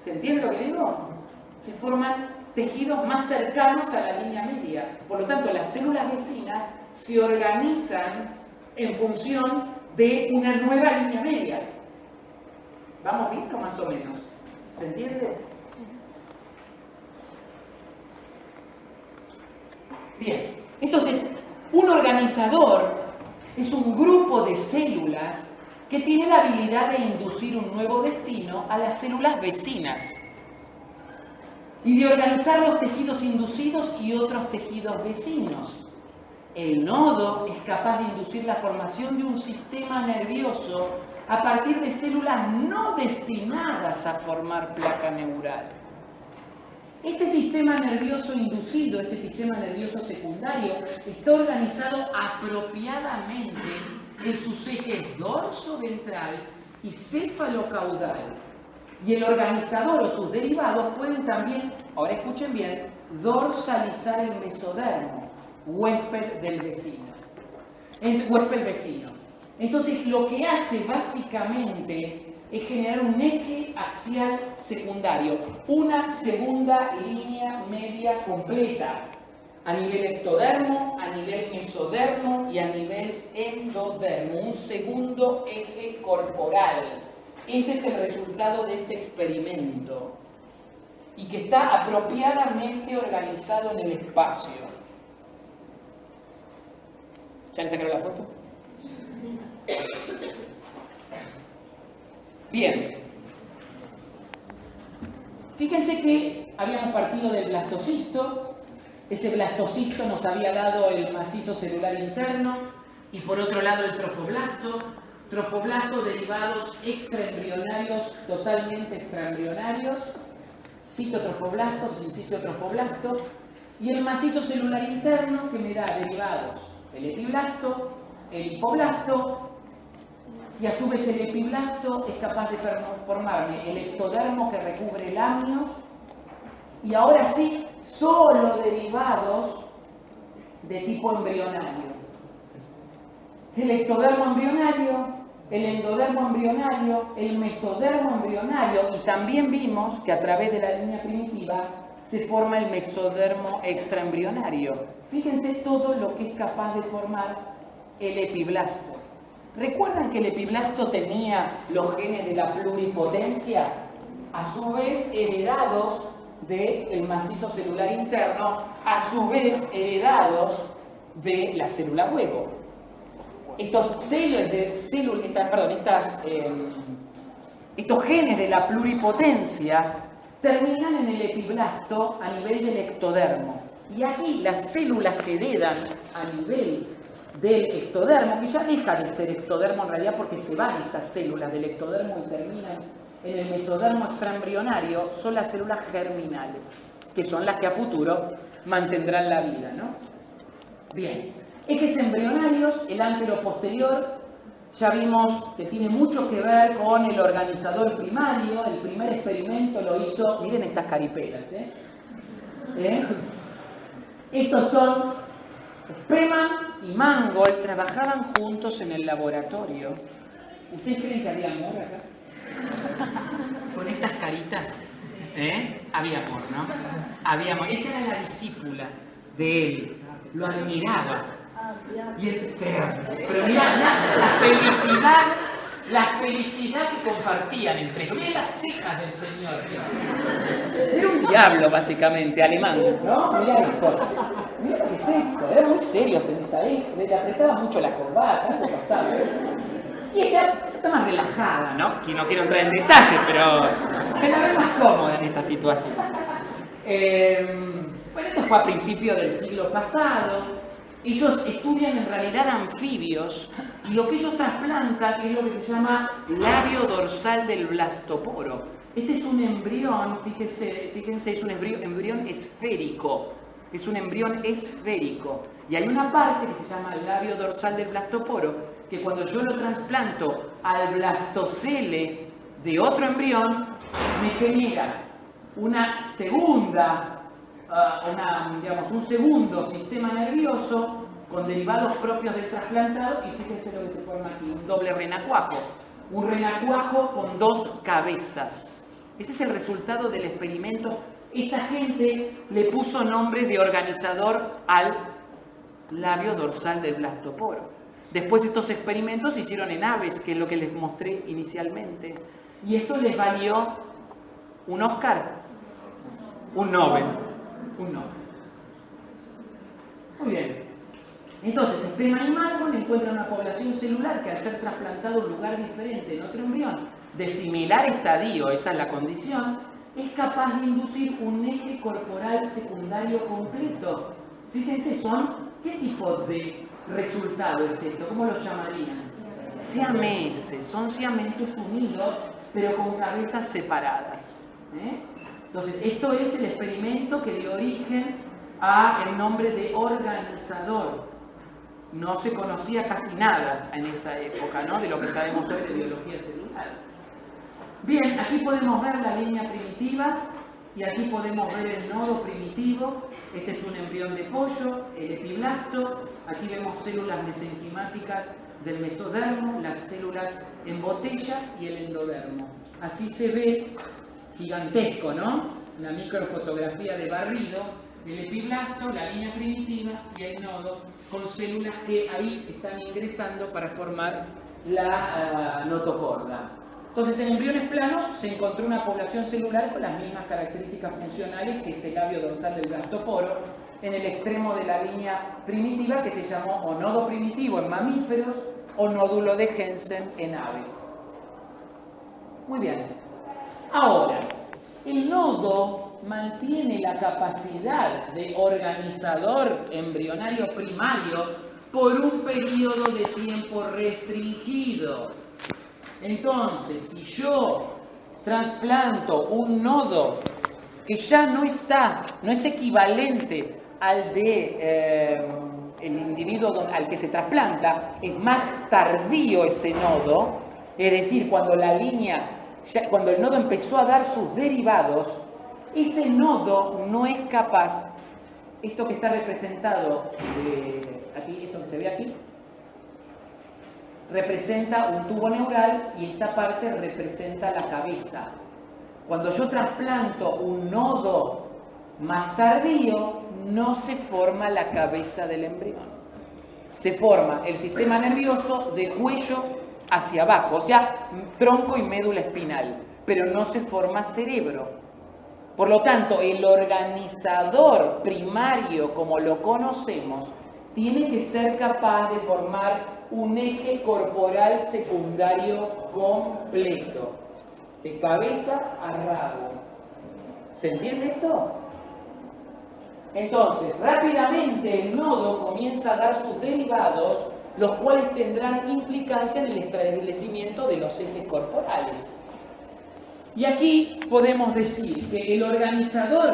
¿Se entiende lo que digo? Se forman tejidos más cercanos a la línea media. Por lo tanto, las células vecinas se organizan en función de una nueva línea media. ¿Vamos bien o más o menos? ¿Se entiende? Bien, entonces, un organizador es un grupo de células que tiene la habilidad de inducir un nuevo destino a las células vecinas y de organizar los tejidos inducidos y otros tejidos vecinos. El nodo es capaz de inducir la formación de un sistema nervioso a partir de células no destinadas a formar placa neural. Este sistema nervioso inducido, este sistema nervioso secundario, está organizado apropiadamente en sus ejes dorso-ventral y céfalo-caudal. Y el organizador o sus derivados pueden también, ahora escuchen bien, dorsalizar el mesodermo, huésped del vecino. Huésped vecino. Entonces, lo que hace básicamente es generar un eje axial secundario, una segunda línea media completa, a nivel ectodermo, a nivel mesodermo y a nivel endodermo, un segundo eje corporal. Ese es el resultado de este experimento y que está apropiadamente organizado en el espacio. ¿Ya le sacaron la foto? Bien. Fíjense que habíamos partido del blastocisto. Ese blastocisto nos había dado el macizo celular interno y por otro lado el trofoblasto. Trofoblasto derivados extraembrionarios, totalmente extraembrionarios. Citotrofoblasto, sinciciotrofoblasto. Y el macizo celular interno que me da derivados el epiblasto, el hipoblasto, y a su vez el epiblasto es capaz de formarme el ectodermo que recubre el amnios, y ahora sí, solo derivados de tipo embrionario. El ectodermo embrionario, el endodermo embrionario, el mesodermo embrionario, y también vimos que a través de la línea primitiva se forma el mesodermo extraembrionario. Fíjense todo lo que es capaz de formar el epiblasto. ¿Recuerdan que el epiblasto tenía los genes de la pluripotencia? A su vez heredados del macizo celular interno, a su vez heredados de la célula huevo. Estos genes de la pluripotencia terminan en el epiblasto a nivel del ectodermo. Y aquí las células que heredan a nivel del ectodermo, que ya deja de ser ectodermo en realidad porque se van estas células del ectodermo y terminan en el mesodermo extraembrionario, son las células germinales, que son las que a futuro mantendrán la vida, ¿no? Bien, ejes embrionarios, el antero-posterior, ya vimos que tiene mucho que ver con el organizador primario. El primer experimento lo hizo, miren estas caripelas, Estos son Spreemann y Mangold, trabajaban juntos en el laboratorio. ¿Ustedes creen que había amor acá? Con estas caritas, había amor, ¿no? Había amor. Ella era la discípula de él, lo admiraba. Y él, pero mirá, la felicidad que compartían entre ellos. Mirá las cejas del señor. Era un diablo, básicamente, alemán, ¿no? Mirá esto. Mirá lo que es esto. Era muy serio en esa época. Le apretaba mucho la corbata, algo pasaba. Y ella está más relajada, ¿no? Que no quiero entrar en detalles, pero se la ve más cómoda en esta situación. Bueno, esto fue a principios del siglo pasado. Ellos estudian en realidad anfibios y lo que ellos trasplantan es lo que se llama labio dorsal del blastoporo. Este es un embrión, fíjense, es un embrión esférico. Es un embrión esférico. Y hay una parte que se llama labio dorsal del blastoporo, que cuando yo lo trasplanto al blastocele de otro embrión, me genera una segunda un segundo sistema nervioso con derivados propios del trasplantado, y fíjense lo que se forma aquí, un doble renacuajo. Un renacuajo con dos cabezas. Ese es el resultado del experimento. Esta gente le puso nombre de organizador al labio dorsal del blastoporo. Después estos experimentos se hicieron en aves, que es lo que les mostré inicialmente. Y esto les valió un Oscar, un Nobel. Muy bien. Entonces, Spreemann y Mangold encuentran una población celular que al ser trasplantado a un lugar diferente en otro embrión, de similar estadio, esa es la condición, es capaz de inducir un eje corporal secundario completo. Fíjense, ¿qué tipo de resultado es esto? ¿Cómo lo llamarían? Siameses, son siameses unidos, pero con cabezas separadas. Entonces, esto es el experimento que dio origen al nombre de organizador. no se conocía casi nada en esa época, ¿no? De lo que sabemos hoy de biología celular. Bien, aquí podemos ver la línea primitiva y aquí podemos ver el nodo primitivo. Este es un embrión de pollo, el epiblasto. Aquí vemos células mesenquimáticas del mesodermo, las células en botella y el endodermo. Así se ve gigantesco, ¿no? La microfotografía de barrido del epiblasto, la línea primitiva y el nodo con células que ahí están ingresando para formar la notocorda. Entonces, en embriones planos se encontró una población celular con las mismas características funcionales que este labio dorsal del blastoporo en el extremo de la línea primitiva, que se llamó o nodo primitivo en mamíferos o nódulo de Hensen en aves. Muy bien. Ahora, el nodo mantiene la capacidad de organizador embrionario primario por un periodo de tiempo restringido. Entonces, si yo trasplanto un nodo que ya no es equivalente al de el individuo al que se trasplanta, es más tardío ese nodo, es decir, cuando cuando el nodo empezó a dar sus derivados, ese nodo no es capaz, esto que está representado aquí, esto que se ve aquí, representa un tubo neural y esta parte representa la cabeza. Cuando yo trasplanto un nodo más tardío, no se forma la cabeza del embrión. Se forma el sistema nervioso de cuello hacia abajo, o sea, tronco y médula espinal, pero no se forma cerebro. Por lo tanto, el organizador primario, como lo conocemos, tiene que ser capaz de formar un eje corporal secundario completo, de cabeza a rabo. ¿Se entiende esto? Entonces, rápidamente el nodo comienza a dar sus derivados, los cuales tendrán implicancia en el establecimiento de los ejes corporales. Y aquí podemos decir que el organizador,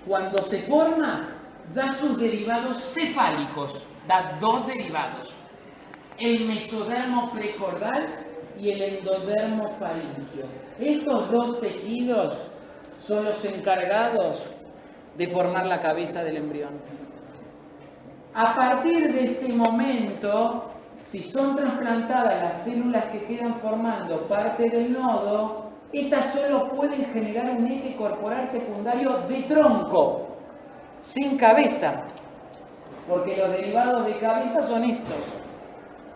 cuando se forma, da sus derivados cefálicos, da dos derivados: el mesodermo precordal y el endodermo faríngeo. Estos dos tejidos son los encargados de formar la cabeza del embrión. A partir de este momento, si son trasplantadas las células que quedan formando parte del nodo, estas solo pueden generar un eje corporal secundario de tronco, sin cabeza, porque los derivados de cabeza son estos.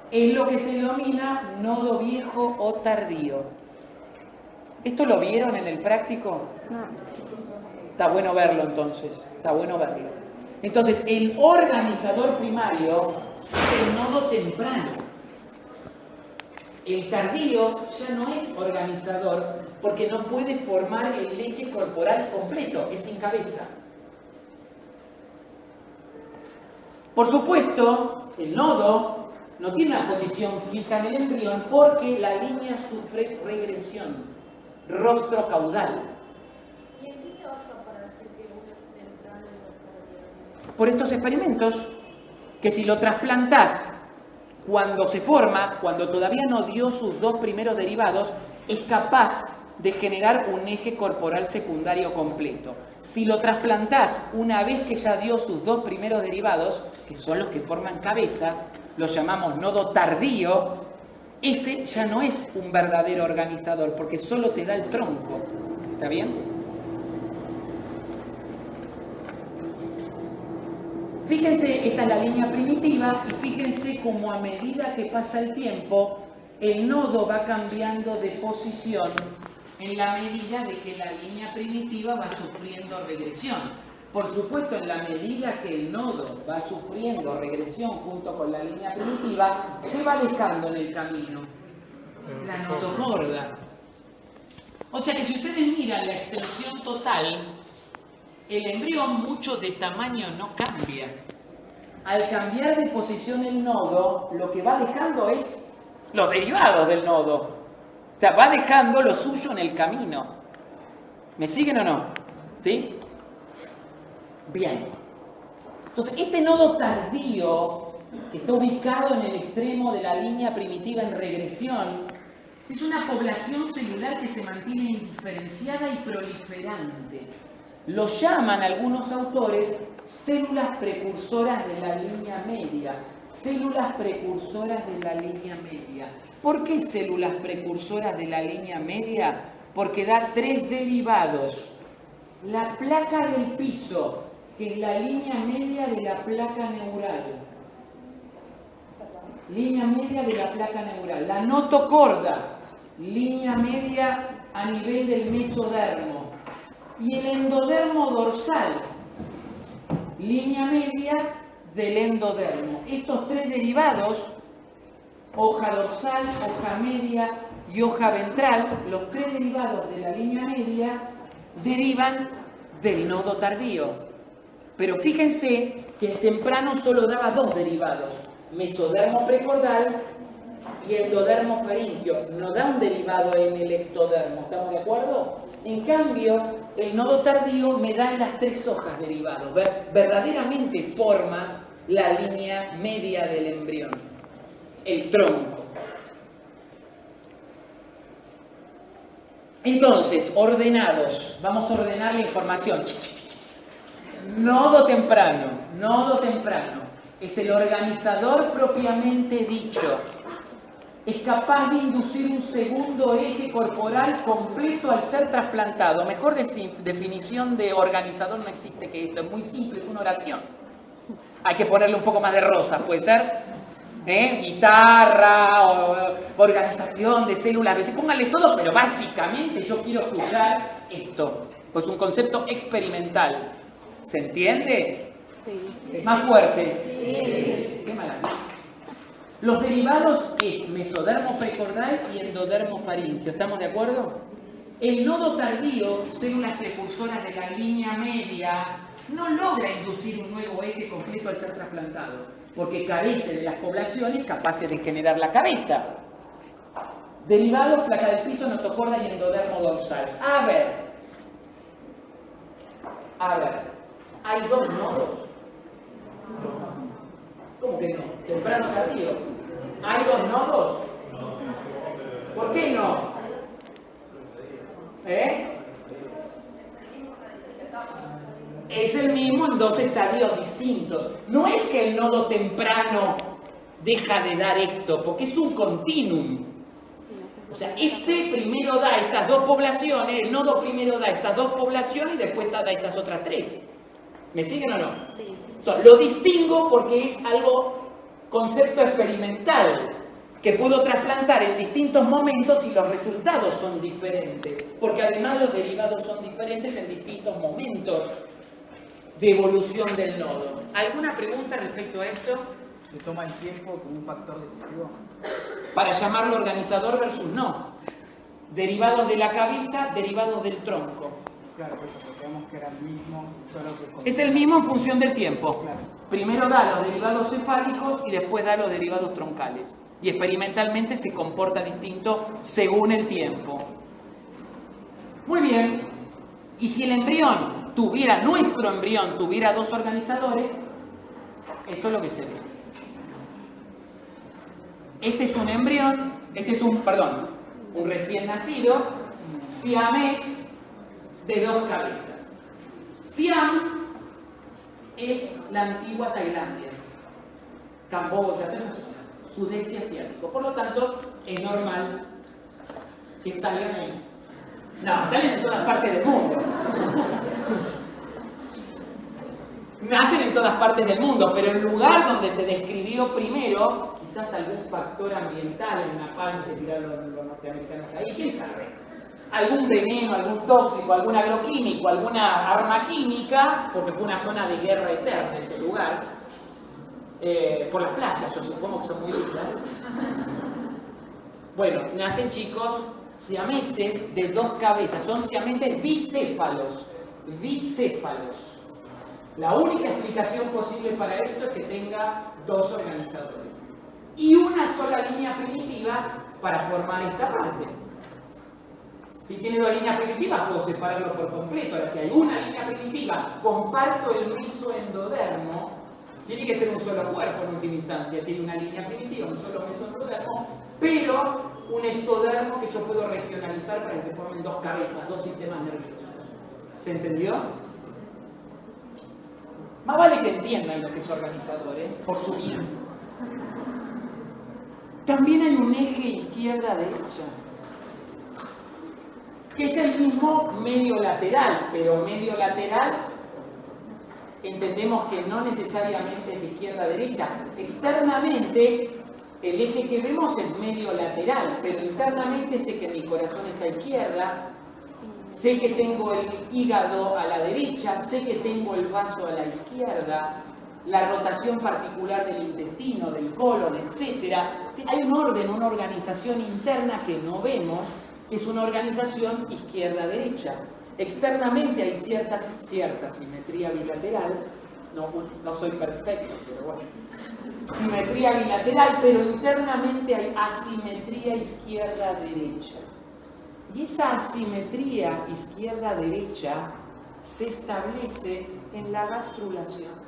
Es lo que se denomina nodo viejo o tardío. ¿Esto lo vieron en el práctico? No. Está bueno verlo entonces, está bueno verlo. Entonces, el organizador primario es el nodo temprano. El tardío ya no es organizador porque no puede formar el eje corporal completo, es sin cabeza. Por supuesto, el nodo no tiene una posición fija en el embrión porque la línea sufre regresión rostro-caudal. ¿Y en qué se basa para decir que uno es temprano y otro tardío? Por estos experimentos, que si lo trasplantás cuando se forma, cuando todavía no dio sus dos primeros derivados, es capaz de generar un eje corporal secundario completo. Si lo trasplantás una vez que ya dio sus dos primeros derivados, que son los que forman cabeza, lo llamamos nodo tardío, ese ya no es un verdadero organizador, porque solo te da el tronco. ¿Está bien? Fíjense, esta es la línea primitiva, y fíjense cómo a medida que pasa el tiempo, el nodo va cambiando de posición en la medida de que la línea primitiva va sufriendo regresión. Por supuesto, en la medida que el nodo va sufriendo regresión junto con la línea primitiva, ¿qué va dejando en el camino? La notocorda. O sea que si ustedes miran la extensión total, el embrión mucho de tamaño no cambia. Al cambiar de posición el nodo, lo que va dejando es los derivados del nodo. O sea, va dejando lo suyo en el camino. ¿Me siguen o no? ¿Sí? Bien. Entonces, este nodo tardío que está ubicado en el extremo de la línea primitiva en regresión, es una población celular que se mantiene indiferenciada y proliferante. Lo llaman algunos autores células precursoras de la línea media. Células precursoras de la línea media. ¿Por qué células precursoras de la línea media? Porque da 3 derivados. La placa del piso, que es la línea media de la placa neural. Línea media de la placa neural. La notocorda, línea media a nivel del mesodermo. Y el endodermo dorsal, línea media del endodermo. Estos 3 derivados, hoja dorsal, hoja media y hoja ventral, los 3 derivados de la línea media derivan del nodo tardío. Pero fíjense que el temprano solo daba 2 derivados, mesodermo precordal y endodermo faríngeo. No da un derivado en el ectodermo, ¿estamos de acuerdo? En cambio, el nodo tardío me da en las 3 hojas derivados. Verdaderamente forma la línea media del embrión, el tronco. Entonces, ordenados. Vamos a ordenar la información. Nodo temprano. Nodo temprano. Es el organizador propiamente dicho. Es capaz de inducir un segundo eje corporal completo al ser trasplantado. Mejor definición de organizador no existe que esto. Es muy simple, es una oración. Hay que ponerle un poco más de rosas, puede ser. Guitarra, o organización de células. Pónganle todo, pero básicamente yo quiero escuchar esto. Pues un concepto experimental. ¿Se entiende? Sí. Más fuerte. Sí. Qué maravilla. Los derivados es mesodermo precordal y endodermo faríngeo. ¿Estamos de acuerdo? El nodo tardío, células precursoras de la línea media, no logra inducir un nuevo eje completo al ser trasplantado, porque carece de las poblaciones capaces de generar la cabeza. Derivados, placa del piso, notocorda y endodermo dorsal. A ver, ¿hay 2 nodos? ¿Cómo que no? Temprano tardío. ¿Hay 2 nodos? ¿Por qué no? Es el mismo en 2 estadios distintos. No es que el nodo temprano deja de dar esto, porque es un continuum. O sea, este primero da estas 2 poblaciones, el nodo primero da estas 2 poblaciones y después da estas otras 3. ¿Me siguen o no? Sí. Entonces, lo distingo porque es algo, concepto experimental, que puedo trasplantar en distintos momentos y los resultados son diferentes, porque además los derivados son diferentes en distintos momentos de evolución del nodo. ¿Alguna pregunta respecto a esto? ¿Se toma el tiempo como un factor decisivo? Para llamarlo organizador versus no. Derivados de la cabeza, derivados del tronco. Claro, porque vemos que era el mismo, solo que... Es el mismo en función del tiempo. Claro. Primero da los derivados cefálicos y después da los derivados troncales. Y experimentalmente se comporta distinto según el tiempo. Muy bien. Y si el embrión tuviera, nuestro embrión tuviera 2 organizadores, esto es lo que se ve. Este es un embrión, un recién nacido, siamés de 2 cabezas. Siam es la antigua Tailandia, Camboya, toda esa zona, sudeste asiático. Por lo tanto, es normal que salgan ahí. No, salen en todas partes del mundo. Nacen en todas partes del mundo, pero el lugar donde se describió primero, quizás algún factor ambiental en una parte, tiraron los norteamericanos ahí, quién sabe. Algún veneno, algún tóxico, algún agroquímico, alguna arma química, porque fue una zona de guerra eterna ese lugar, por las playas, yo supongo que son muy lindas. Bueno, nacen chicos siameses de 2 cabezas, son siameses bicéfalos. La única explicación posible para esto es que tenga 2 organizadores y una sola línea primitiva para formar esta parte. Si tiene 2 líneas primitivas, puedo separarlo por completo. Ahora, si hay una línea primitiva, comparto el mesoendodermo, Tiene que ser un solo cuerpo en última instancia, es decir, una línea primitiva, un solo mesodermo, pero un ectodermo que yo puedo regionalizar para que se formen dos cabezas, dos sistemas nerviosos. ¿Se entendió? Más vale que entiendan lo que es organizador, por su bien. También hay un eje izquierda-derecha, que es el mismo medio lateral, pero medio lateral entendemos que no necesariamente es izquierda-derecha. Externamente, el eje que vemos es medio lateral, pero internamente sé que mi corazón está a izquierda, sé que tengo el hígado a la derecha, sé que tengo el vaso a la izquierda, la rotación particular del intestino, del colon, etc. Hay un orden, una organización interna que no vemos, que es una organización izquierda-derecha. Externamente hay cierta simetría bilateral, no soy perfecto, pero bueno, simetría bilateral, pero internamente hay asimetría izquierda-derecha. Y esa asimetría izquierda-derecha se establece en la gastrulación.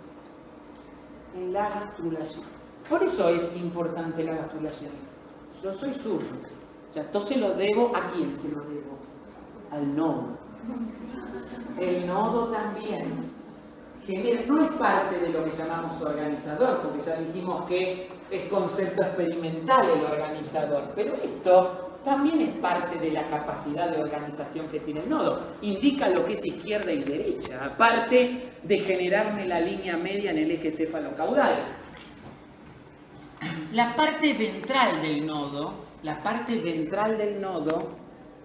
En la gastrulación. Por eso es importante la gastrulación. Yo soy zurdo. Ya esto se lo debo, ¿a quién se lo debo? Al nodo. El nodo también genera, no es parte de lo que llamamos organizador, porque ya dijimos que es concepto experimental el organizador, pero esto también es parte de la capacidad de organización que tiene el nodo. Indica lo que es izquierda y derecha, aparte de generarme la línea media en el eje cefalocaudal. La parte ventral del nodo,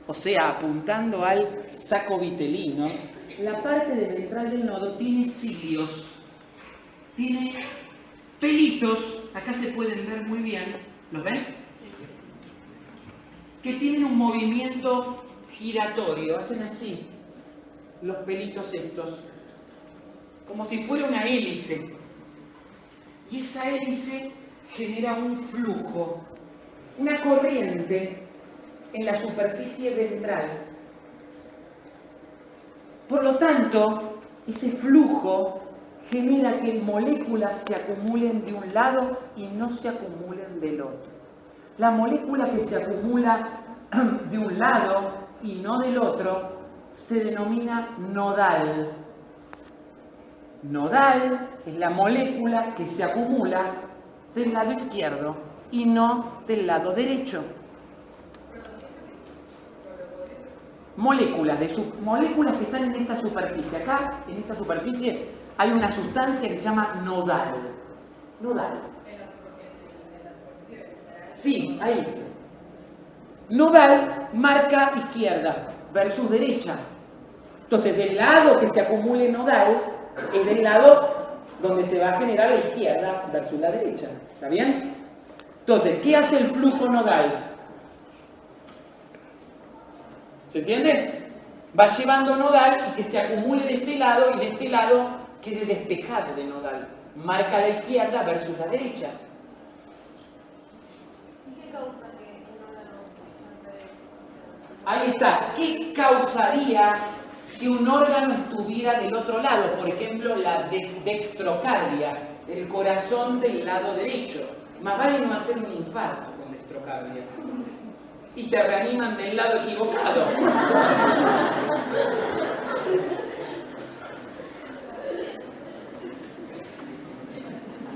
o sea, apuntando al saco vitelino, la parte ventral del nodo tiene cilios, tiene pelitos, acá se pueden ver muy bien, ¿los ven? Que tienen un movimiento giratorio, hacen así, los pelitos estos, como si fuera una hélice. Y esa hélice genera un flujo, una corriente en la superficie ventral. Por lo tanto, ese flujo genera que moléculas se acumulen de un lado y no se acumulen del otro. La molécula que se acumula de un lado y no del otro se denomina nodal. Nodal es la molécula que se acumula del lado izquierdo y no del lado derecho. Moléculas que están en esta superficie. Acá, en esta superficie, hay una sustancia que se llama nodal. Nodal. Sí, ahí. Nodal marca izquierda versus derecha. Entonces, del lado que se acumule nodal es del lado donde se va a generar la izquierda versus la derecha. ¿Está bien? Entonces, ¿qué hace el flujo nodal? ¿Se entiende? Va llevando nodal y que se acumule de este lado y de este lado quede despejado de nodal. Marca la izquierda versus la derecha. ¿Y qué causa que un órgano se Ahí está. ¿Qué causaría que un órgano estuviera del otro lado? Por ejemplo, la dextrocardia, el corazón del lado derecho. Más vale no hacer un infarto con dextrocardia. Y te reaniman del lado equivocado.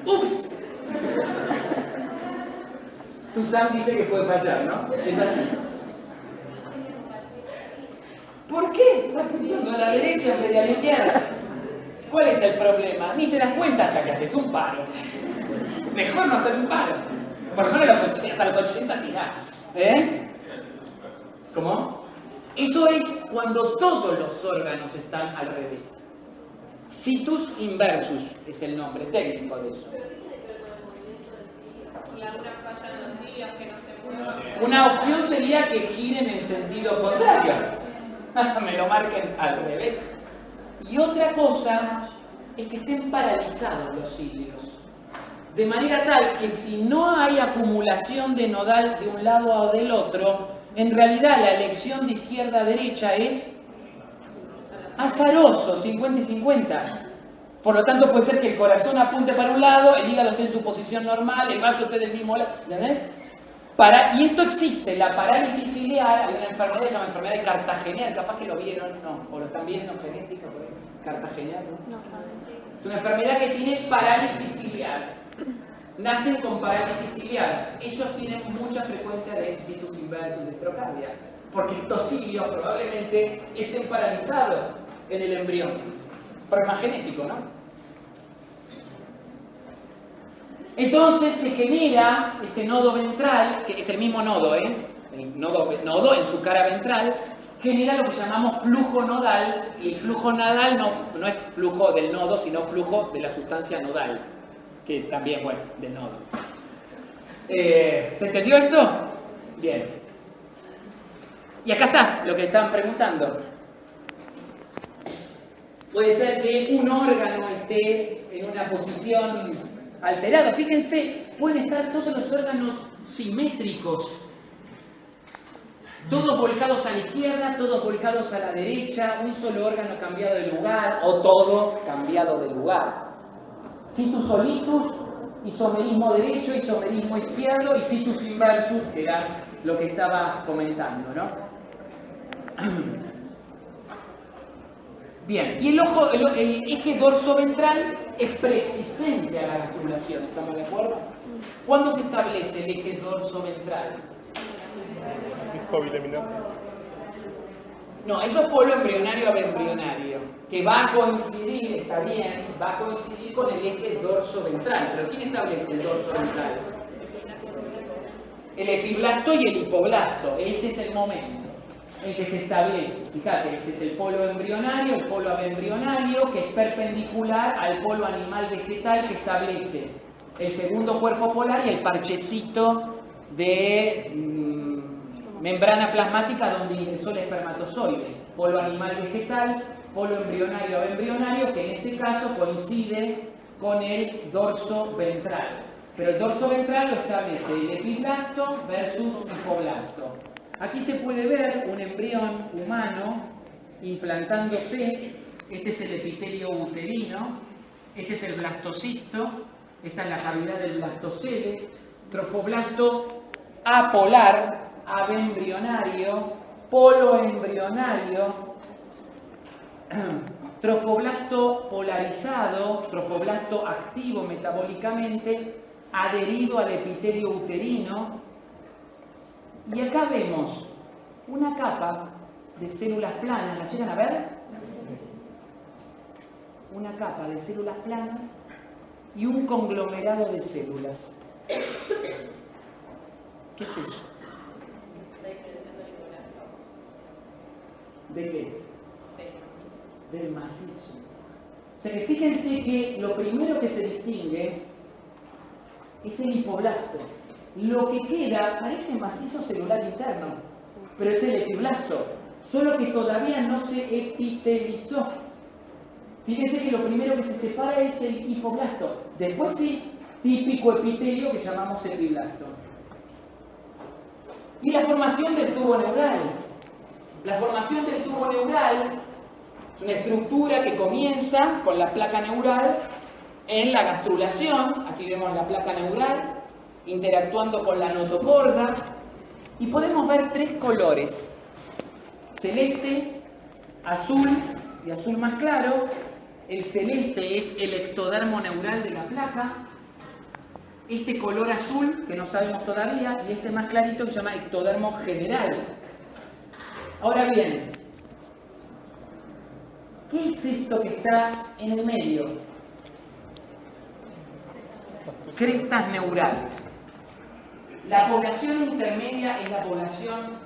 ¡Ups! Tu Sam dice que puede fallar, ¿no? Es así. ¿Por qué? Estás apuntando a la derecha en vez de a la izquierda. ¿Cuál es el problema? Ni te das cuenta hasta que haces un paro. Mejor no hacer un paro. Por lo menos hasta los 80 mirá. ¿Cómo? Eso es cuando todos los órganos están al revés. Situs inversus es el nombre técnico de eso. ¿Pero qué tiene que ver con el movimiento del cilio? ¿Y alguna falla en los cilios que no se muevan? Una opción sería que giren en sentido contrario. Me lo marquen al revés. Y otra cosa es que estén paralizados los cilios. De manera tal que si no hay acumulación de nodal de un lado o del otro, en realidad la elección de izquierda a derecha es azaroso, 50 y 50. Por lo tanto, puede ser que el corazón apunte para un lado, el hígado esté en su posición normal, el vaso esté del mismo lado. ¿Entendés? Y esto existe, la parálisis ciliar, hay una enfermedad que se llama enfermedad de Cartagener, capaz que lo vieron, no, o lo están viendo, genética, por ahí. Cartagener, ¿no? Es una enfermedad que tiene parálisis ciliar. Nacen con parálisis ciliar. Ellos tienen mucha frecuencia de exitus inversus de estrocardia, porque estos cilios probablemente estén paralizados en el embrión. Problema genético, ¿no? Entonces se genera este nodo ventral, que es el mismo nodo, el nodo en su cara ventral, genera lo que llamamos flujo nodal, y el flujo nodal no es flujo del nodo, sino flujo de la sustancia nodal, que también, bueno, del nodo. ¿Se entendió esto? Bien. Y acá está lo que estaban preguntando. Puede ser que un órgano esté en una posición alterada. Fíjense, pueden estar todos los órganos simétricos. Todos volcados a la izquierda, todos volcados a la derecha, un solo órgano cambiado de lugar, o todo cambiado de lugar. Situs solitus, isomerismo derecho, isomerismo izquierdo, y situs inversus, que era lo que estaba comentando, ¿no? Bien, y el eje dorsoventral es preexistente a la gastrulación, ¿estamos de acuerdo? ¿Cuándo se establece el eje dorsoventral? No, eso es polo embrionario a embrionario, que va a coincidir, está bien, va a coincidir con el eje dorsoventral. ¿Pero quién establece el dorsoventral? El epiblasto y el hipoblasto. Ese es el momento en que se establece. Fíjate, este es el polo embrionario, el polo abembrionario, que es perpendicular al polo animal vegetal que establece el segundo cuerpo polar y el parchecito de membrana plasmática donde ingresó el espermatozoide. Polo animal vegetal, polo embrionario abembrionario, que en este caso coincide con el dorso ventral. Pero el dorso ventral lo establece el epiblasto versus hipoblasto. Aquí se puede ver un embrión humano implantándose. Este es el epitelio uterino, este es el blastocisto, esta es la cavidad del blastocele, trofoblasto apolar, abembrionario, polo embrionario, trofoblasto polarizado, trofoblasto activo metabólicamente, adherido al epitelio uterino. Y acá vemos una capa de células planas. ¿La llegan a ver? Una capa de células planas y un conglomerado de células. ¿Qué es eso? ¿De qué? Del macizo. O sea que fíjense que lo primero que se distingue es el hipoblasto. Lo que queda parece macizo celular interno, pero es el epiblasto, solo que todavía no se epitelizó. Fíjense que lo primero que se separa es el hipoblasto. Después sí, típico epitelio que llamamos epiblasto. Y la formación del tubo neural. La formación del tubo neural es una estructura que comienza con la placa neural en la gastrulación. Aquí vemos la placa neural interactuando con la notocorda, y podemos ver tres colores: celeste, azul y azul más claro. El celeste es el ectodermo neural de la placa, este color azul que no sabemos todavía, y este más clarito que se llama ectodermo general. Ahora bien, ¿qué es esto que está en el medio? Crestas neurales. La población intermedia es la población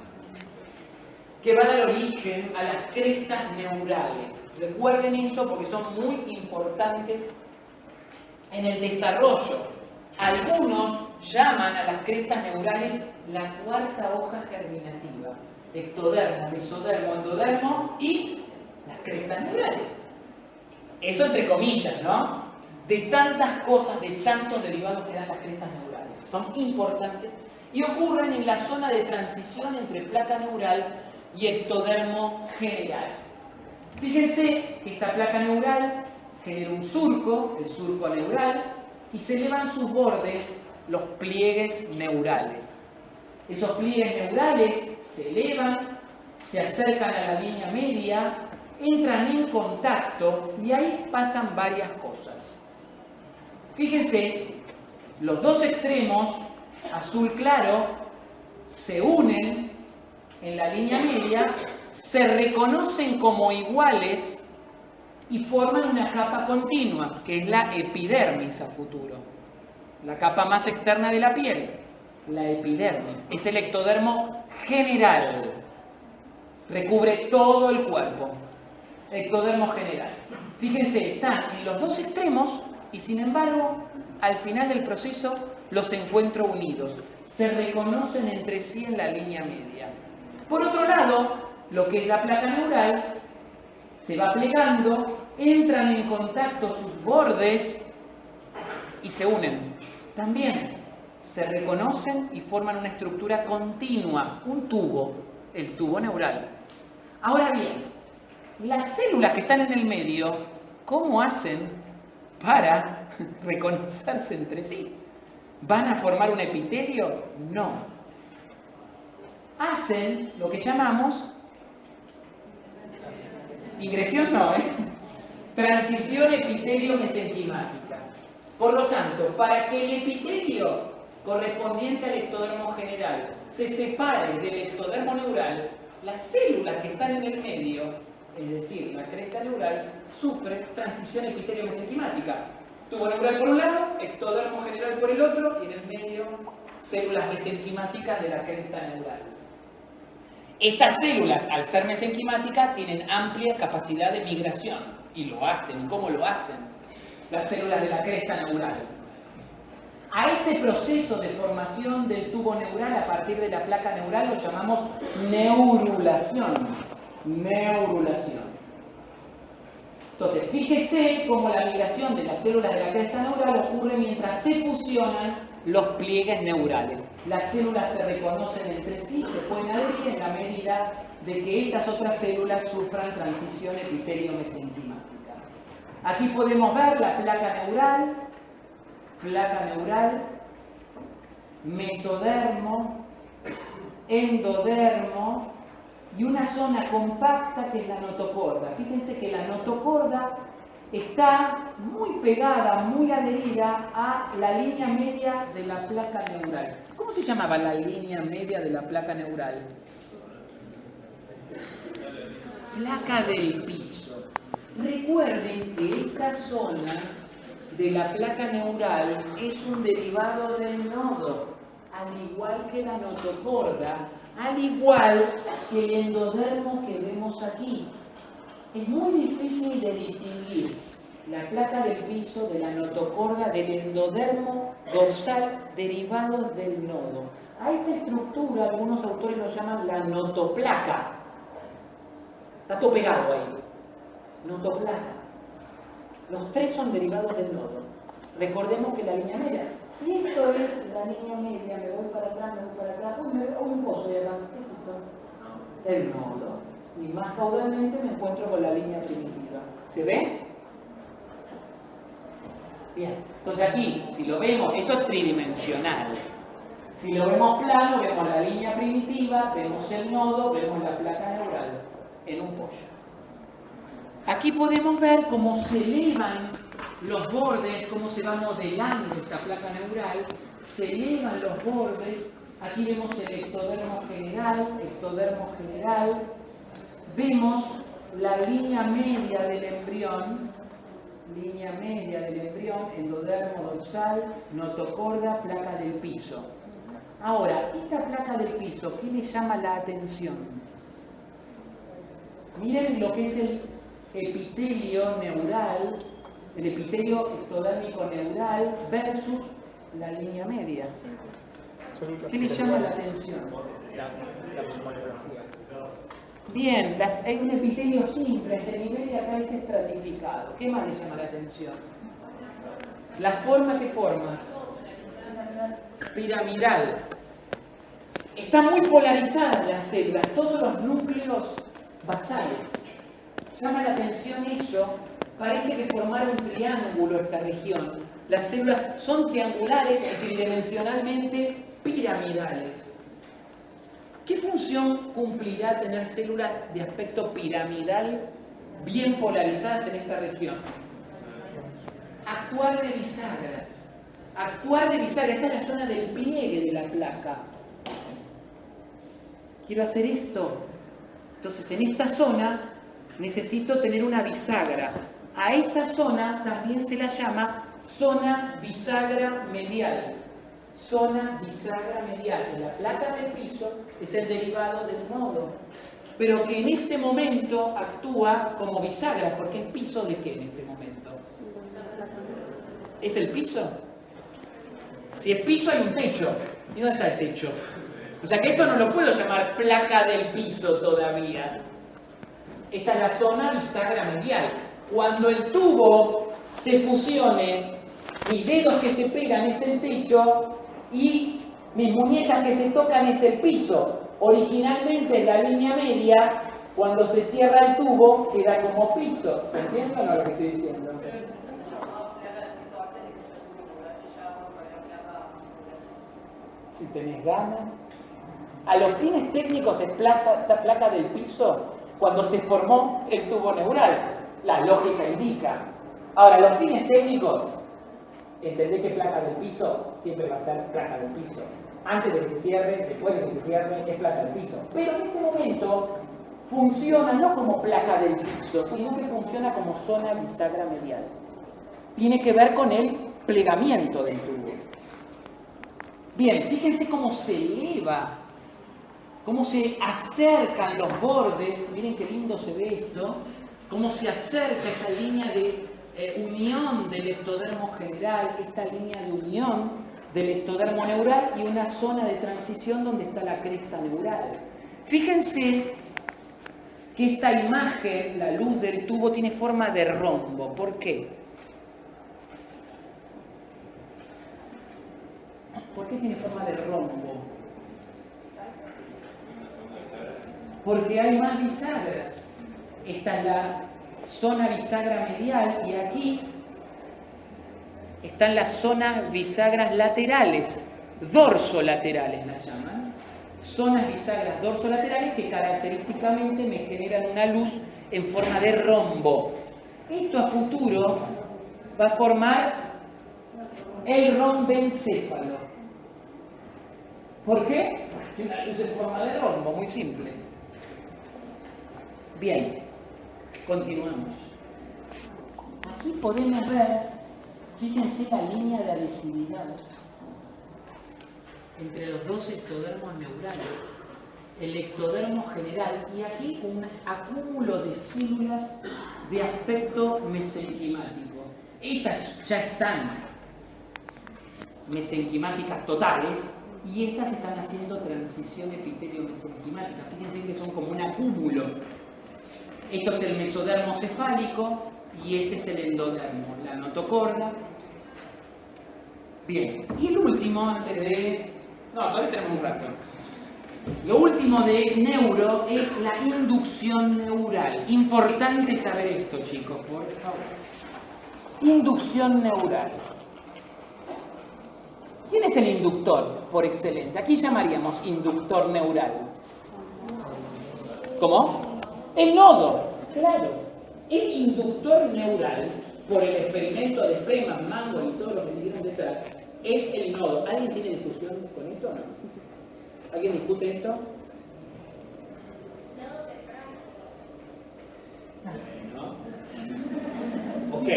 que va a dar origen a las crestas neurales. Recuerden eso porque son muy importantes en el desarrollo. Algunos llaman a las crestas neurales la cuarta hoja germinativa. Ectodermo, mesodermo, endodermo y las crestas neurales. Eso entre comillas, ¿no? De tantas cosas, de tantos derivados que dan las crestas neurales. Son importantes y ocurren en la zona de transición entre placa neural y ectodermo general. Fíjense que esta placa neural genera un surco, el surco neural, y se elevan sus bordes, los pliegues neurales. Esos pliegues neurales se elevan, se acercan a la línea media, entran en contacto y ahí pasan varias cosas. Fíjense, los dos extremos, azul claro, se unen en la línea media, se reconocen como iguales y forman una capa continua, que es la epidermis a futuro. La capa más externa de la piel, la epidermis, es el ectodermo general. Recubre todo el cuerpo. Ectodermo general. Fíjense, están en los dos extremos y sin embargo, al final del proceso los encuentro unidos. Se reconocen entre sí en la línea media. Por otro lado, lo que es la placa neural se va plegando, entran en contacto sus bordes y se unen. También se reconocen y forman una estructura continua, un tubo, el tubo neural. Ahora bien, las células que están en el medio, ¿cómo hacen para reconocerse entre sí? ¿Van a formar un epitelio? No. Hacen lo que llamamos ingresión, no, transición epitelio-mesenquimática. Por lo tanto, para que el epitelio correspondiente al ectodermo general se separe del ectodermo neural, las células que están en el medio, es decir, la cresta neural, sufre transición epitelio-mesenquimática. Tubo neural por un lado, ectodermo general por el otro, y en el medio, células mesenquimáticas de la cresta neural. Estas células, al ser mesenquimáticas, tienen amplia capacidad de migración, y lo hacen. ¿Y cómo lo hacen? Las células de la cresta neural. A este proceso de formación del tubo neural a partir de la placa neural lo llamamos neurulación. Neurulación. Entonces, fíjese cómo la migración de las células de la cresta neural ocurre mientras se fusionan los pliegues neurales. Las células se reconocen entre sí, se pueden adherir en la medida de que estas otras células sufran transición epitelio-mesenquimática. Aquí podemos ver la placa neural, mesodermo, endodermo y una zona compacta que es la notocorda. Fíjense que la notocorda está muy pegada, muy adherida a la línea media de la placa neural. ¿Cómo se llamaba la línea media de la placa neural? Placa del piso. Recuerden que esta zona de la placa neural es un derivado del nodo, al igual que la notocorda, al igual que el endodermo que vemos aquí. Es muy difícil de distinguir la placa del piso de la notocorda del endodermo dorsal derivados del nodo. A esta estructura algunos autores lo llaman la notoplaca. Está todo pegado ahí. Notoplaca. Los tres son derivados del nodo. Recordemos que la línea media. Si esto es la línea media, me voy para atrás, me voy para atrás, uy, me veo un pozo de acá. ¿Qué es esto? El nodo. Y más caudalmente me encuentro con la línea primitiva. ¿Se ve? Bien. Entonces aquí, si lo vemos, esto es tridimensional. Si lo vemos plano, vemos la línea primitiva, vemos el nodo, vemos la placa neural en un pollo. Aquí podemos ver cómo se elevan los bordes, cómo se va modelando esta placa neural, se elevan los bordes. Aquí vemos el ectodermo general, vemos la línea media del embrión, endodermo dorsal, notocorda, placa del piso. Ahora, esta placa del piso, ¿qué le llama la atención? Miren lo que es el epitelio neural, el epitelio ectodérmico neural versus la línea media. ¿Qué le llama la atención? Bien, hay un epitelio simple, este nivel y acá es estratificado. ¿Qué más le llama la atención? La forma que forma. Piramidal. Están muy polarizadas las células, todos los núcleos basales. Llama la atención eso parece que formara un triángulo esta región. Las células son triangulares y tridimensionalmente piramidales. ¿Qué función cumplirá tener células de aspecto piramidal bien polarizadas en esta región? Actuar de bisagras. Actuar de bisagras. Esta es la zona del pliegue de la placa. Quiero hacer esto. Entonces, en esta zona necesito tener una bisagra. A esta zona también se la llama zona bisagra medial. Zona bisagra medial. En la placa del piso es el derivado del nodo, pero que en este momento actúa como bisagra, porque es piso de qué en este momento. ¿Es el piso? Si es piso hay un techo. ¿Y dónde está el techo? O sea que esto no lo puedo llamar placa del piso todavía. Esta es la zona bisagra medial. Cuando el tubo se fusione, mis dedos que se pegan es el techo y mis muñecas que se tocan es el piso. Originalmente en la línea media, cuando se cierra el tubo, queda como piso. ¿Se entiende o no lo que estoy diciendo? Si tenés ganas. A los fines técnicos es esta placa del piso cuando se formó el tubo neural. La lógica indica. Ahora, los fines técnicos, entendé que placa del piso siempre va a ser placa del piso. Antes de que se cierre, después de que se cierre, es placa del piso. Pero en este momento funciona no como placa del piso, sino que funciona como zona bisagra medial. Tiene que ver con el plegamiento del tubo. Bien, fíjense cómo se eleva, cómo se acercan los bordes. Miren qué lindo se ve esto. Cómo se acerca esa línea de unión del ectodermo general, esta línea de unión del ectodermo neural y una zona de transición donde está la cresta neural. Fíjense que esta imagen, la luz del tubo, tiene forma de rombo. ¿Por qué? ¿Por qué tiene forma de rombo? Porque hay más bisagras. Esta es la zona bisagra medial y aquí están las zonas bisagras laterales, dorsolaterales las llaman. Zonas bisagras dorsolaterales que característicamente me generan una luz en forma de rombo. Esto a futuro va a formar el rombencéfalo. ¿Por qué? Es una luz en forma de rombo, muy simple. Bien, continuamos. Aquí podemos ver, fíjense la línea de adhesividad entre los dos ectodermos neurales, el ectodermo general y aquí un acúmulo de células de aspecto mesenquimático. Estas ya están mesenquimáticas totales y estas están haciendo transición epitelio-mesenquimática. Fíjense que son como un acúmulo. Esto es el mesodermo cefálico y este es el endodermo, la notocorda. Bien, y el último, antes de... No, todavía tenemos un rato. Lo último de neuro es la inducción neural. Importante saber esto, chicos, por favor. Inducción neural. ¿Quién es el inductor por excelencia? Aquí llamaríamos inductor neural. ¿Cómo? El nodo, claro. El inductor neural, por el experimento de Spreemann, Mangold y todo lo que siguieron detrás, es el nodo. ¿Alguien tiene discusión con esto o no? ¿Alguien discute esto? ¿No? Ok.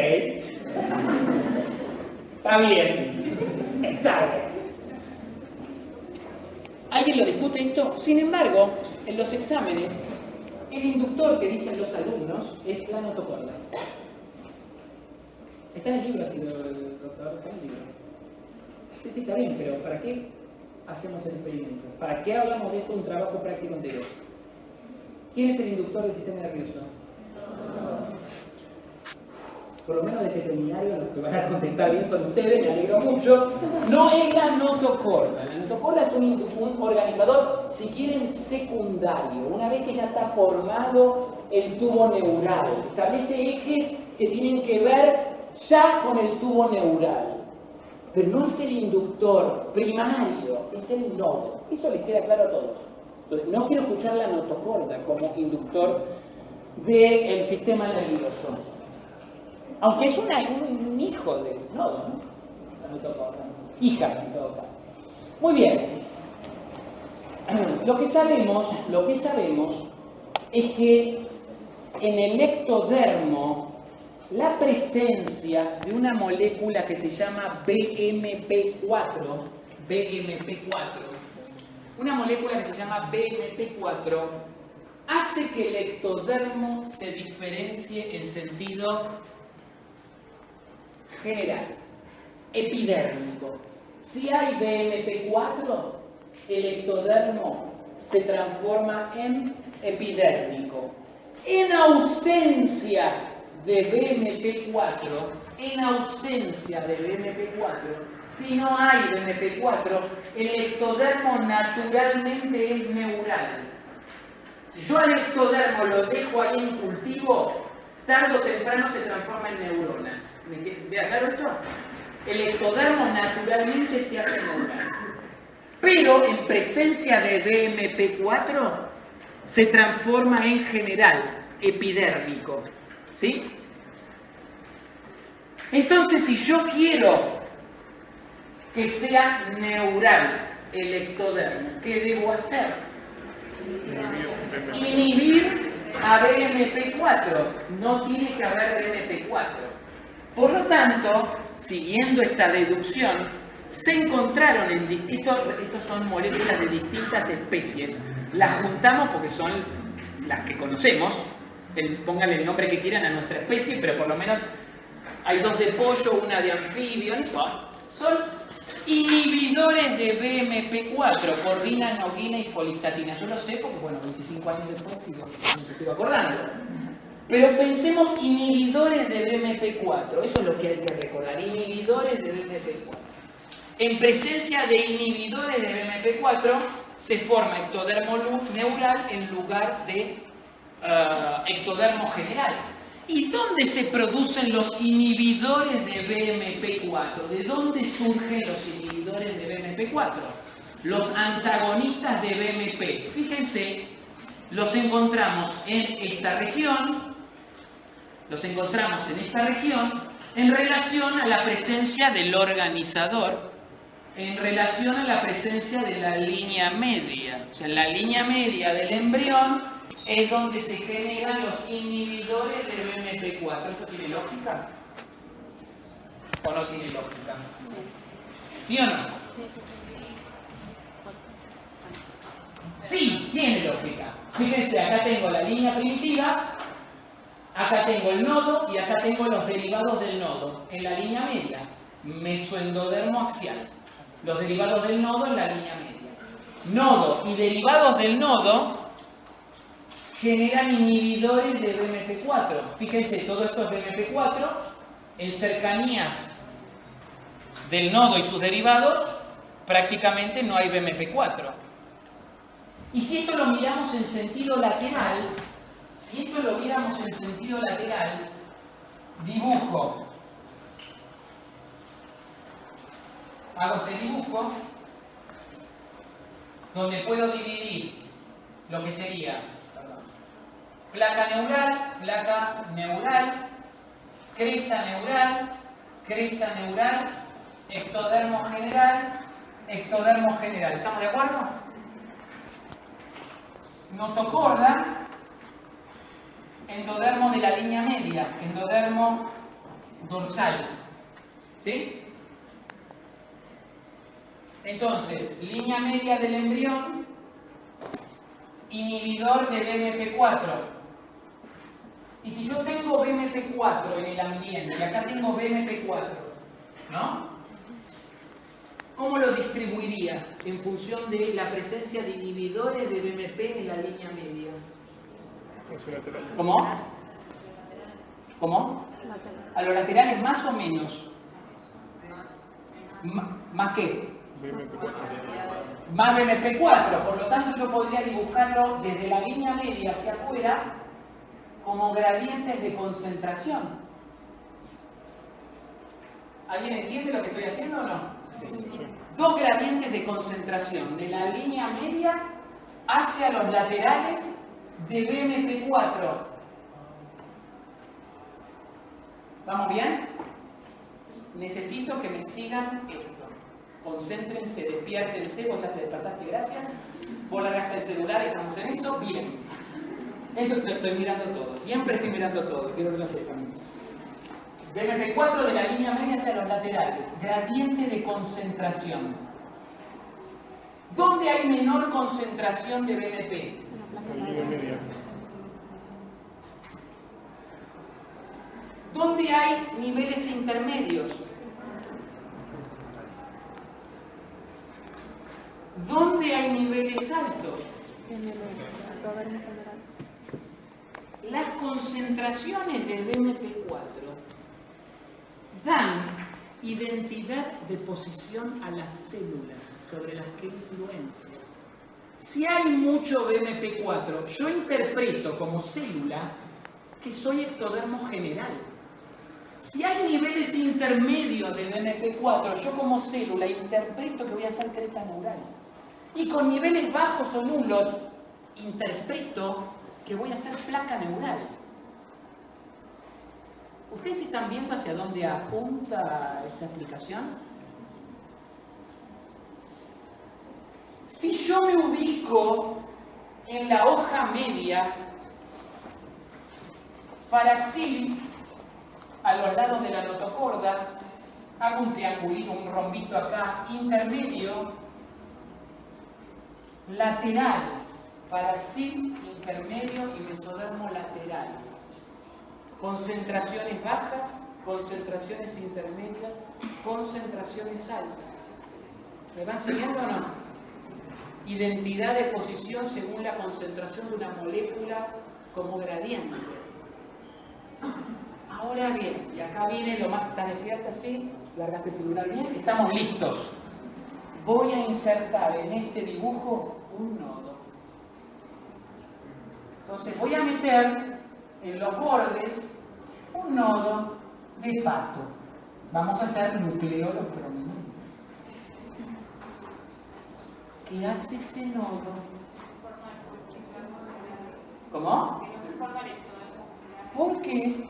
Está bien. Está bien. ¿Alguien lo discute esto? Sin embargo, en los exámenes, el inductor que dicen los alumnos es la notocorda. Está en el libro, si el doctor está en el libro. Sí, sí, está bien, pero ¿para qué hacemos el experimento? ¿Para qué hablamos de esto un trabajo práctico entero? ¿Quién es el inductor del sistema nervioso? Por lo menos de este seminario los que van a contestar bien son ustedes, me alegro mucho. No es la notocorda. La notocorda es un organizador, si quieren, secundario. Una vez que ya está formado el tubo neural, establece ejes que tienen que ver ya con el tubo neural. Pero no es el inductor primario, es el nodo. Eso les queda claro a todos. Entonces, no quiero escuchar la notocorda como inductor del sistema nervioso. Aunque es un hijo del nodo, ¿no? La notocorda. Hija, en todo caso. Muy bien. Lo que sabemos es que en el ectodermo la presencia de una molécula que se llama BMP4, una molécula que se llama BMP4 hace que el ectodermo se diferencie en sentido general, epidérmico. Si hay BMP4, el ectodermo se transforma en epidérmico. En ausencia de BMP4, si no hay BMP4, el ectodermo naturalmente es neural. Yo al ectodermo lo dejo ahí en cultivo, tarde o temprano se transforma en neuronas. ¿Me queda claro esto? El ectodermo naturalmente se hace neural. Pero en presencia de BMP4 se transforma en general, epidérmico. ¿Sí? Entonces, si yo quiero que sea neural el ectodermo, ¿qué debo hacer? Inhibir a BMP4. No tiene que haber BMP4. Por lo tanto, siguiendo esta deducción, se encontraron en distintos, estos son moléculas de distintas especies. Las juntamos porque son las que conocemos. Pónganle el nombre que quieran a nuestra especie, pero por lo menos hay dos de pollo, una de anfibio, son inhibidores de BMP4, cordina, noguina y folistatina. Yo lo sé porque, bueno, 25 años después sigo, me estoy acordando. Pero pensemos inhibidores de BMP4, eso es lo que hay que recordar, inhibidores de BMP4. En presencia de inhibidores de BMP4 se forma ectodermo neural en lugar de ectodermo general. ¿Y dónde se producen los inhibidores de BMP4? ¿De dónde surgen los inhibidores de BMP4? Los antagonistas de BMP. Fíjense, los encontramos en esta región, en relación a la presencia del organizador, en relación a la presencia de la línea media. O sea, en la línea media del embrión es donde se generan los inhibidores de BMP4. ¿Esto tiene lógica? ¿O no tiene lógica? ¿Sí o no? Sí, tiene lógica. Fíjense, acá tengo la línea primitiva, acá tengo el nodo y acá tengo los derivados del nodo en la línea media. Mesoendodermo axial. Los derivados del nodo en la línea media. Nodo y derivados del nodo generan inhibidores de BMP4. Fíjense, todo esto es BMP4. En cercanías del nodo y sus derivados, prácticamente no hay BMP4. Y si esto lo miramos en sentido lateral, dibujo. Hago este dibujo donde puedo dividir lo que sería placa neural, cresta neural, ectodermo general. ¿Estamos de acuerdo? Notocorda, endodermo de la línea media, endodermo dorsal. ¿Sí? Entonces, línea media del embrión, inhibidor de BMP4. Y si yo tengo BMP4 en el ambiente, y acá tengo BMP4, ¿no? ¿Cómo lo distribuiría en función de la presencia de inhibidores de BMP en la línea media? ¿Cómo? ¿Cómo? A los laterales más o menos. ¿Más qué? Más BMP4, por lo tanto yo podría dibujarlo desde la línea media hacia afuera como gradientes de concentración. ¿Alguien entiende lo que estoy haciendo o no? Dos gradientes de concentración de la línea media hacia los laterales de BMP4. ¿Vamos bien? Necesito que me sigan esto. Concéntrense, despiértense, vos ya te despertaste, gracias. Vos largaste el celular, estamos en eso, bien. Entonces estoy mirando todo, siempre estoy mirando todo, quiero que lo sepan. BMP4 de la línea media hacia los laterales, gradiente de concentración. ¿Dónde hay menor concentración de BMP? ¿Dónde hay niveles intermedios? ¿Dónde hay niveles altos? Las concentraciones de BMP4 dan identidad de posición a las células sobre las que influencia. Si hay mucho BMP4, yo interpreto como célula que soy ectodermo general. Si hay niveles intermedios de BMP4, yo como célula interpreto que voy a ser cresta neural. Y con niveles bajos o nulos, interpreto que voy a ser placa neural. ¿Ustedes están viendo hacia dónde apunta esta explicación? Si yo me ubico en la hoja media, paraxil, a los lados de la notocorda, hago un triangulito, un rombito acá, intermedio, lateral, paraxil, intermedio y mesodermo lateral. Concentraciones bajas, concentraciones intermedias, concentraciones altas. ¿Me van siguiendo o no? Identidad de posición según la concentración de una molécula como gradiente. Ahora bien, y acá viene lo más, ¿estás despierta? ¿Sí? ¿Largaste el celular bien? Estamos listos. Voy a insertar en este dibujo un nodo. Entonces voy a meter en los bordes un nodo de pato. Vamos a hacer nucleolos prominentes. ¿Qué hace ese nodo? ¿Cómo? ¿Por qué?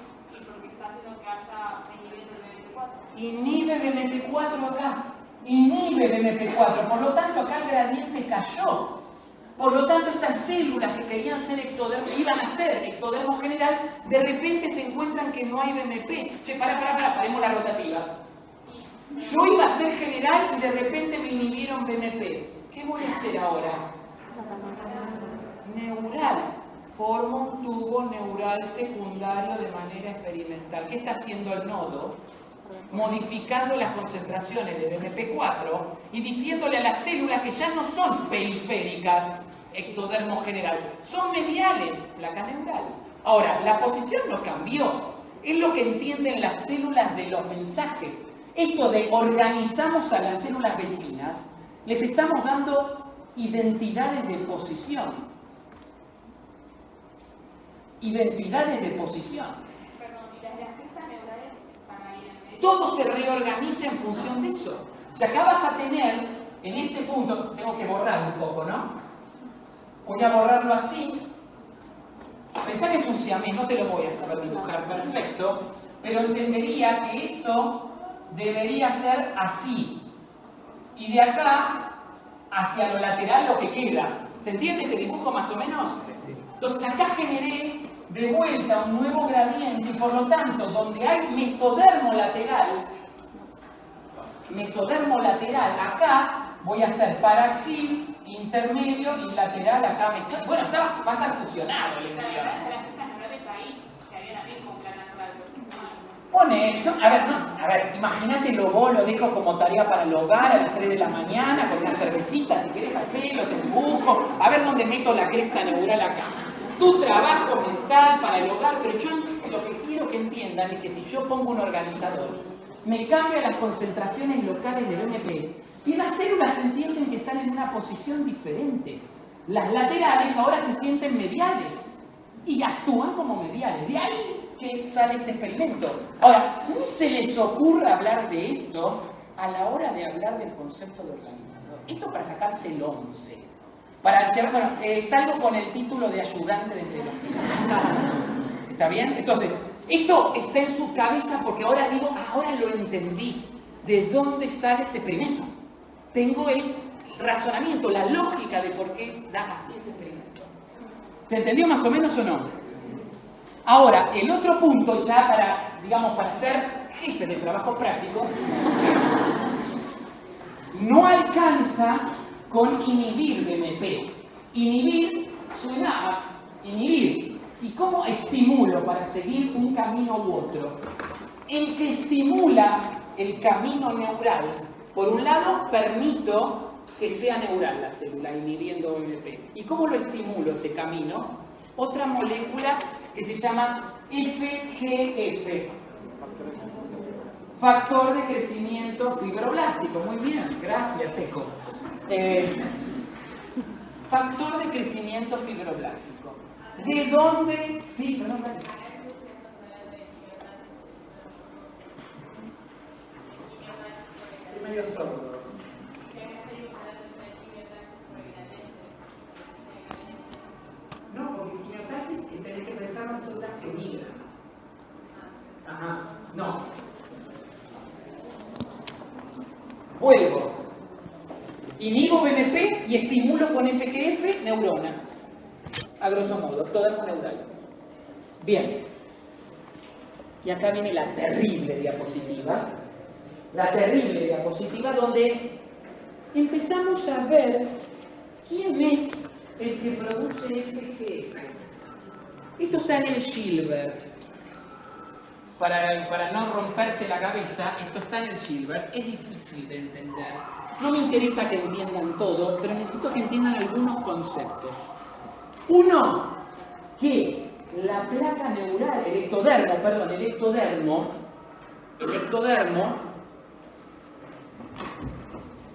Inhibe BMP4 acá. Inhibe BMP4. Por lo tanto, acá el gradiente cayó. Por lo tanto, estas células que querían ser ectodermo, iban a ser ectodermo general, de repente se encuentran que no hay BMP. Che, paremos las rotativas. Yo iba a ser general y de repente me inhibieron BMP. ¿Qué voy a hacer ahora? Neural. Formo un tubo neural secundario de manera experimental. ¿Qué está haciendo el nodo? Modificando las concentraciones de BMP4 y diciéndole a las células que ya no son periféricas, ectodermo general, son mediales, placa neural. Ahora, la posición no cambió. Es lo que entienden las células de los mensajes. Esto de organizamos a las células vecinas, les estamos dando identidades de posición. Identidades de posición. Perdón, ¿y las crestas neurales van a ir en medio? Todo se reorganiza en función de eso. Y acá vas a tener, en este punto, tengo que borrar un poco, ¿no? Voy a borrarlo así. Pensá que es un siamés, no te lo voy a saber dibujar perfecto, pero entendería que esto debería ser así. Y de acá, hacia lo lateral, lo que queda. ¿Se entiende este dibujo más o menos? Entonces acá generé de vuelta un nuevo gradiente y por lo tanto, donde hay mesodermo lateral, acá voy a hacer paraxil, intermedio y lateral acá mezclado. Bueno, va a estar fusionado el exterior. Pone, a ver, imagínate vos lo dejo como tarea para el hogar a las 3 de la mañana con una cervecita, si querés hacerlo, te dibujo, a ver dónde meto la cresta neural acá. Tu trabajo mental para el hogar, pero yo lo que quiero que entiendan es que si yo pongo un organizador, me cambia las concentraciones locales de BMP y las células entienden que están en una posición diferente. Las laterales ahora se sienten mediales y actúan como mediales. De ahí que sale este experimento. Ahora, ni se les ocurra hablar de esto a la hora de hablar del concepto de organizador. Esto para sacarse el 11. Salgo con el título de ayudante de entrelogía. ¿Está bien? Entonces, esto está en su cabeza porque ahora digo, ahora lo entendí. ¿De dónde sale este experimento? Tengo el razonamiento, la lógica de por qué da así este experimento. ¿Se entendió más o menos o no? Ahora, el otro punto, ya para, digamos, para ser jefe de trabajo práctico, no alcanza con inhibir BMP. Inhibir suena a inhibir. ¿Y cómo estimulo para seguir un camino u otro? El que estimula el camino neural, por un lado, permito que sea neural la célula, inhibiendo BMP. ¿Y cómo lo estimulo ese camino? Otra molécula que se llama FGF. Factor de crecimiento fibroblástico. Muy bien, gracias, Eco. Factor de crecimiento fibroblástico. ¿De dónde? Sí, perdón, vale. Estoy medio sordo. No, porque quimiotaxis tenés que pensar nosotras que migran. Ajá, no. Vuelvo. Inhibo BMP y estimulo con FGF neurona. A grosso modo, ectodermo neural. Bien. Y acá viene la terrible diapositiva. La terrible diapositiva donde empezamos a ver quién es el que produce FGF. Esto está en el Gilbert. Para no romperse la cabeza, esto está en el Gilbert. Es difícil de entender. No me interesa que entiendan todo, pero necesito que entiendan algunos conceptos. Uno, que la placa neural, el ectodermo,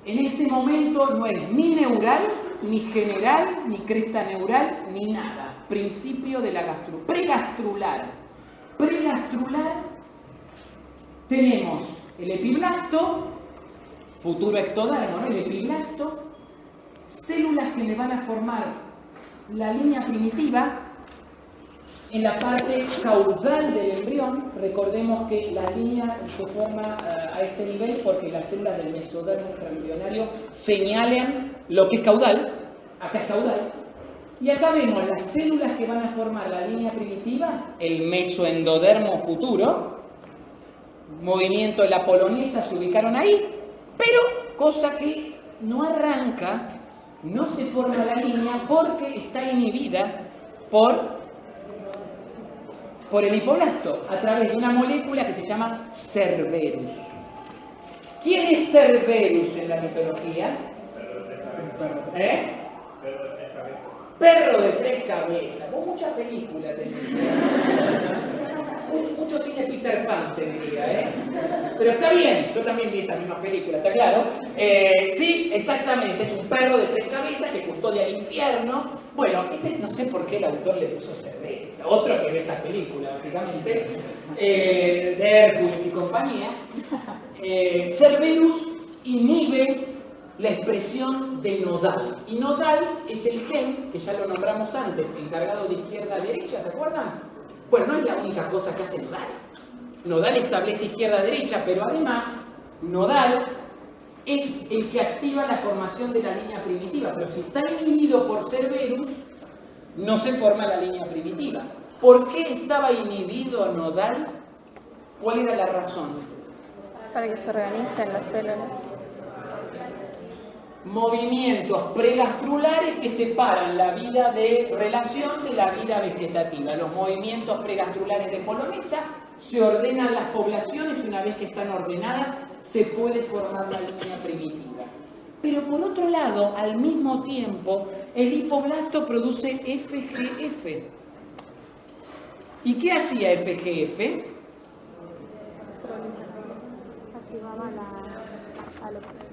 en este momento no es ni neural, ni general, ni cresta neural, ni nada. Principio de la pregastrular. Pregastrular tenemos el epiblasto, futuro ectodermo, ¿no? El epiblasto, células que me van a formar la línea primitiva en la parte caudal del embrión. Recordemos que la línea se forma a este nivel porque las células del mesodermo intraembrionario señalan lo que es caudal. Acá es caudal. Y acá vemos las células que van a formar la línea primitiva, el mesoendodermo futuro. Movimiento de la polonesa se ubicaron ahí, pero cosa que no arranca, no se forma la línea porque está inhibida por el hipoblasto a través de una molécula que se llama Cerberus. ¿Quién es Cerberus en la mitología? Perro de tres cabezas. Vos mucha película tenés. Mucho cine Peter Pan tendría, Pero está bien, yo también vi esa misma película, ¿está claro? Sí, exactamente, es un perro de tres cabezas que custodia el infierno. Bueno, no sé por qué el autor le puso Cerberus, otro que ve esta película, básicamente, de Hércules y compañía. Cerberus inhibe la expresión de nodal. Y nodal es el gen, que ya lo nombramos antes, encargado de izquierda a derecha, ¿se acuerdan? Bueno, no es la única cosa que hace nodal. Nodal establece izquierda-derecha, pero además, nodal es el que activa la formación de la línea primitiva. Pero si está inhibido por Cerberus, no se forma la línea primitiva. ¿Por qué estaba inhibido nodal? ¿Cuál era la razón? Para que se organicen las células. Movimientos pregastrulares que separan la vida de relación de la vida vegetativa. Los movimientos pregastrulares de polonesa se ordenan las poblaciones y una vez que están ordenadas se puede formar la línea primitiva. Pero por otro lado, al mismo tiempo, el hipoblasto produce FGF. ¿Y qué hacía FGF?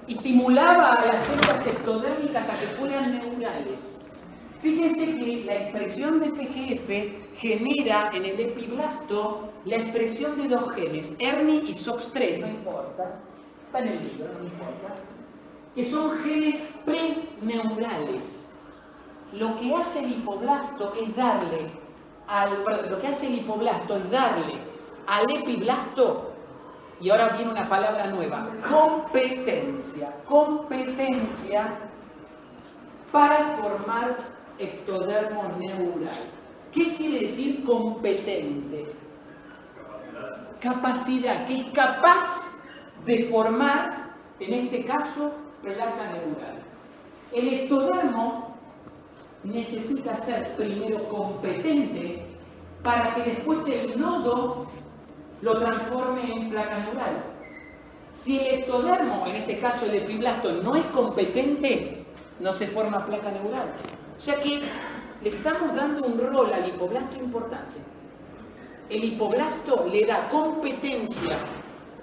Estimulaba a las células ectodérmicas a que fueran neurales. Fíjense que la expresión de FGF genera en el epiblasto la expresión de dos genes, ERNI y SOX3, no importa, está en el libro, no importa, que son genes preneurales. Lo que hace el hipoblasto es darle al epiblasto, y ahora viene una palabra nueva, competencia para formar ectodermo neural. ¿Qué quiere decir competente? Capacidad, que es capaz de formar, en este caso, placa neural. El ectodermo necesita ser primero competente para que después el nodo lo transforme en placa neural. Si el ectodermo, en este caso el epiblasto, no es competente, no se forma placa neural. O sea que le estamos dando un rol al hipoblasto importante. El hipoblasto le da competencia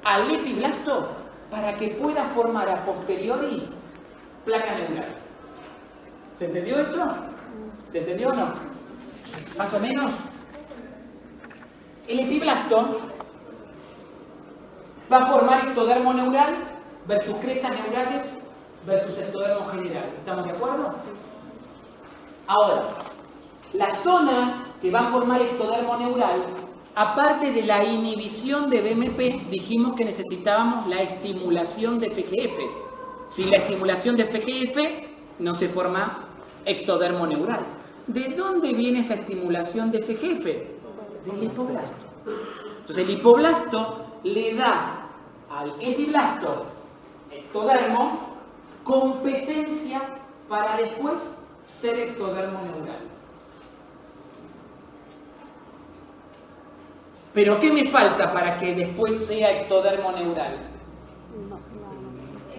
al epiblasto para que pueda formar a posteriori placa neural. ¿Se entendió esto? ¿Se entendió o no? ¿Más o menos? El epiblasto va a formar ectodermo neural versus crestas neurales versus ectodermo general. ¿Estamos de acuerdo? Ahora, la zona que va a formar ectodermo neural, aparte de la inhibición de BMP, dijimos que necesitábamos la estimulación de FGF. Sin la estimulación de FGF no se forma ectodermo neural. ¿De dónde viene esa estimulación de FGF? Del hipoblasto. Entonces el hipoblasto le da al epiblasto ectodermo competencia para después ser ectodermo neural. ¿Pero qué me falta para que después sea ectodermo neural?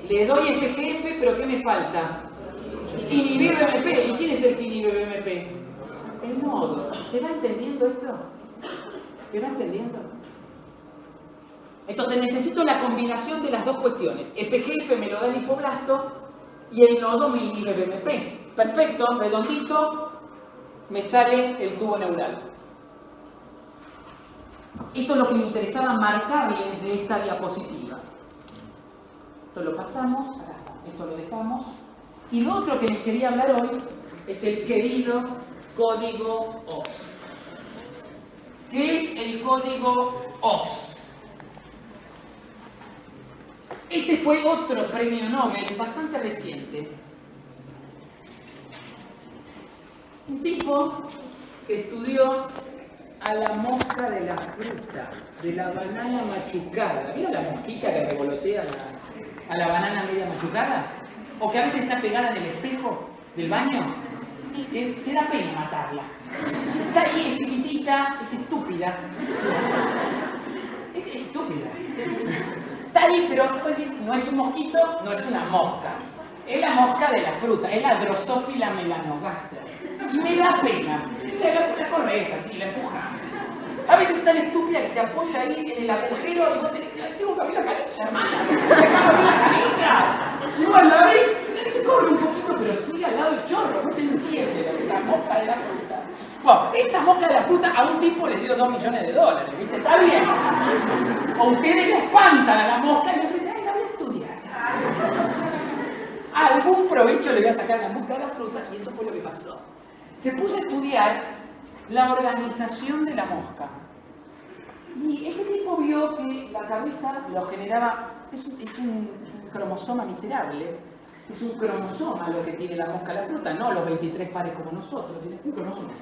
Le doy FGF, pero ¿qué me falta? Inhibir BMP. ¿Y quién es el que inhibe BMP? El nodo. ¿Se va entendiendo esto? ¿Se va entendiendo? Entonces necesito la combinación de las dos cuestiones. FGF me lo da el hipoblasto y el nodo me inhibe BMP. Perfecto, redondito, me sale el tubo neural. Esto es lo que me interesaba marcarles de esta diapositiva. Esto lo pasamos, esto lo dejamos. Y lo otro que les quería hablar hoy es el querido código OS. ¿Qué es el código OS? Este fue otro premio Nobel bastante reciente. Un tipo que estudió a la mosca de la fruta, de la banana machucada. ¿Vieron la mosquita que revolotea a la banana media machucada? O que a veces está pegada en el espejo del baño. Te da pena matarla. Está ahí, es chiquitita, es estúpida. Es estúpida. Está ahí, pero no es un mosquito, no es una mosca. Es la mosca de la fruta, es la Drosophila melanogaster. Y me da pena. La corres así, la empujas. A veces es tan estúpida que se apoya ahí en el agujero y vos tenés que... Tengo que abrir la canilla, hermana. Déjame abrir la canilla. Y vos la ves, se corre un poquito, pero sigue al lado del chorro. No se entiende la mosca de la fruta. Bueno, esta mosca de la fruta a un tipo le dio $2 millones, ¿viste? Está bien. O ustedes le espantan a la mosca y le dicen, ay, la voy a estudiar. Algún provecho le voy a sacar a la mosca de la fruta y eso fue lo que pasó. Se puso a estudiar la organización de la mosca. Y este tipo vio que la cabeza lo generaba, es un cromosoma miserable, es un cromosoma lo que tiene la mosca de la fruta, no los 23 pares como nosotros, tiene un cromosoma.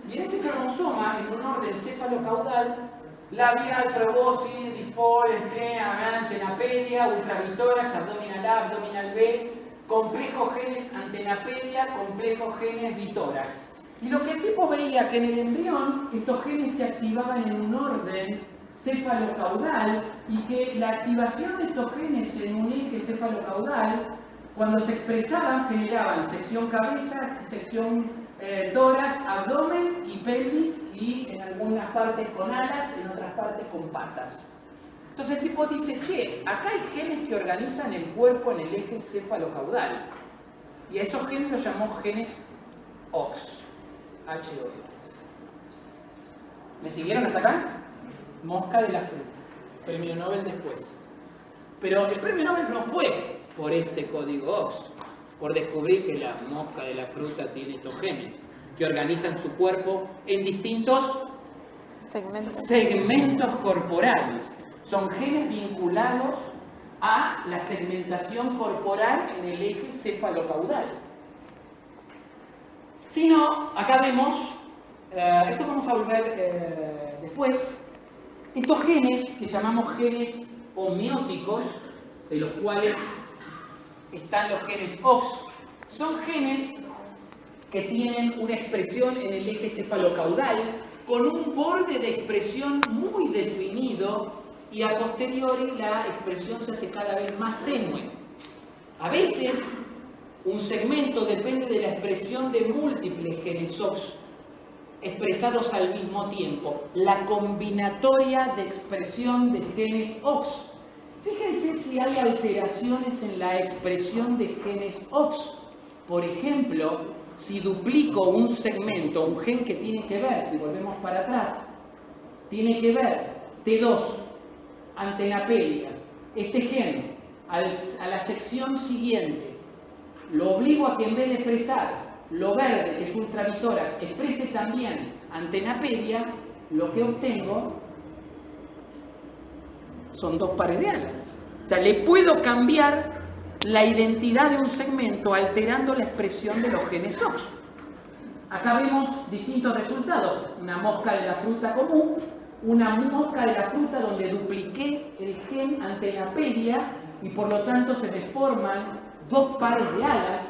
Y en ese cromosoma, en un orden cefalocaudal, labial, probóscide, difol, esclera, antenapedia, ultravitórax, abdominal A, abdominal B, complejo genes antenapedia, complejo genes vitórax. Y lo que el tipo veía que en el embrión estos genes se activaban en un orden cefalocaudal y que la activación de estos genes en un eje cefalocaudal, cuando se expresaban, generaban sección cabeza, sección tórax, abdomen y pelvis, y en algunas partes con alas, en otras partes con patas. Entonces el tipo dice, che, acá hay genes que organizan el cuerpo en el eje cefalocaudal. Y a esos genes los llamó genes OX. H-O-X. ¿Me siguieron hasta acá? Mosca de la fruta. Premio Nobel después. Pero el premio Nobel no fue por este código OX, por descubrir que la mosca de la fruta tiene estos genes que organizan su cuerpo en distintos segmentos corporales. Son genes vinculados a la segmentación corporal en el eje cefalocaudal. Si no, acá vemos, esto vamos a volver después, estos genes que llamamos genes homeóticos, de los cuales están los genes OX, son genes que tienen una expresión en el eje cefalocaudal con un borde de expresión muy definido y a posteriori la expresión se hace cada vez más tenue. A veces un segmento depende de la expresión de múltiples genes OX expresados al mismo tiempo, la combinatoria de expresión de genes OX. Fíjense si hay alteraciones en la expresión de genes OX. Por ejemplo, si duplico un segmento, un gen que tiene que ver, si volvemos para atrás, tiene que ver T2, antenapedia, este gen, a la sección siguiente, lo obligo a que en vez de expresar lo verde, que es ultravitórax, exprese también antenapedia, lo que obtengo son dos pares de alas. O sea, le puedo cambiar la identidad de un segmento alterando la expresión de los genes OX. Acá vemos distintos resultados. Una mosca de la fruta común, una mosca de la fruta donde dupliqué el gen antenapedia y por lo tanto se me forman dos pares de alas.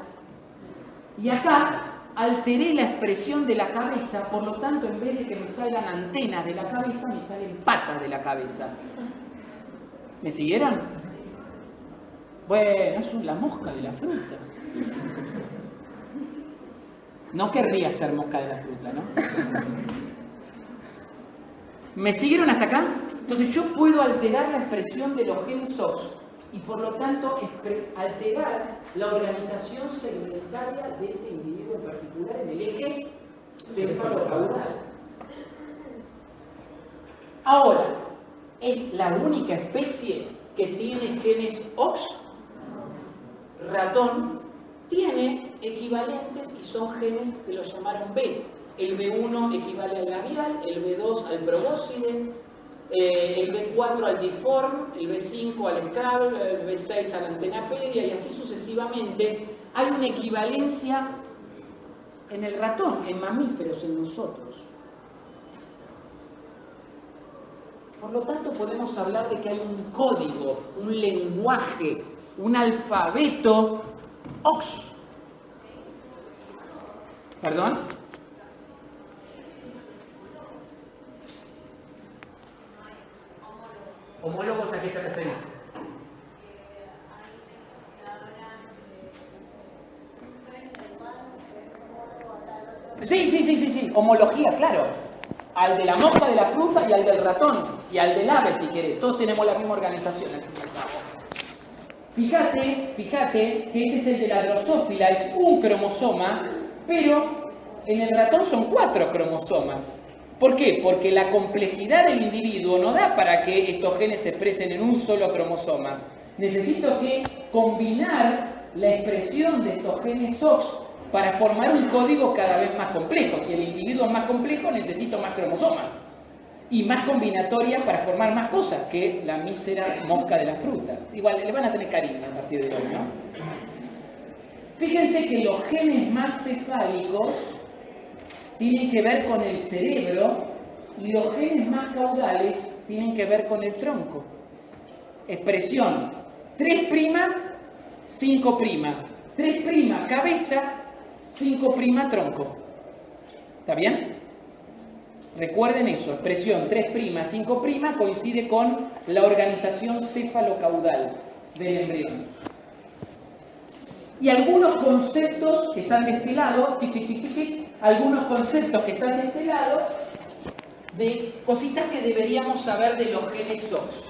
Y acá alteré la expresión de la cabeza, por lo tanto en vez de que me salgan antenas de la cabeza, me salen patas de la cabeza. ¿Me siguieron? Bueno, eso es la mosca de la fruta. No querría ser mosca de la fruta, ¿no? ¿Me siguieron hasta acá? Entonces yo puedo alterar la expresión de los genes OX y por lo tanto alterar la organización segmentaria de este individuo en particular en el eje cefalocaudal. Ahora, ¿es la única especie que tiene genes OX? Ratón tiene equivalentes y son genes que lo llamaron B. El B1 equivale al labial, el B2 al probóscide, el B4 al diform, el B5 al scrabble, el B6 a la antenapedia y así sucesivamente. Hay una equivalencia en el ratón, en mamíferos, en nosotros. Por lo tanto, podemos hablar de que hay un código, un lenguaje, un alfabeto OX. ¿Perdón? ¿Homólogos a qué te referís? Sí. Homología, claro. Al de la mosca de la fruta y al del ratón. Y al del ave, si querés. Todos tenemos la misma organización. Fíjate que este es el de la drosófila. Es un cromosoma, pero en el ratón son 4 cromosomas. ¿Por qué? Porque la complejidad del individuo no da para que estos genes se expresen en un solo cromosoma. Necesito que combinar la expresión de estos genes OX para formar un código cada vez más complejo. Si el individuo es más complejo, necesito más cromosomas y más combinatorias para formar más cosas que la mísera mosca de la fruta. Igual, le van a tener cariño a partir de hoy, ¿no? Fíjense que los genes más cefálicos tienen que ver con el cerebro y los genes más caudales tienen que ver con el tronco. Expresión 3', 5'. 3' cabeza, 5' tronco. ¿Está bien? Recuerden eso, expresión 3', 5' coincide con la organización cefalocaudal del embrión. Y algunos conceptos que están de este lado, algunos conceptos que están de este lado, de cositas que deberíamos saber de los genes OX.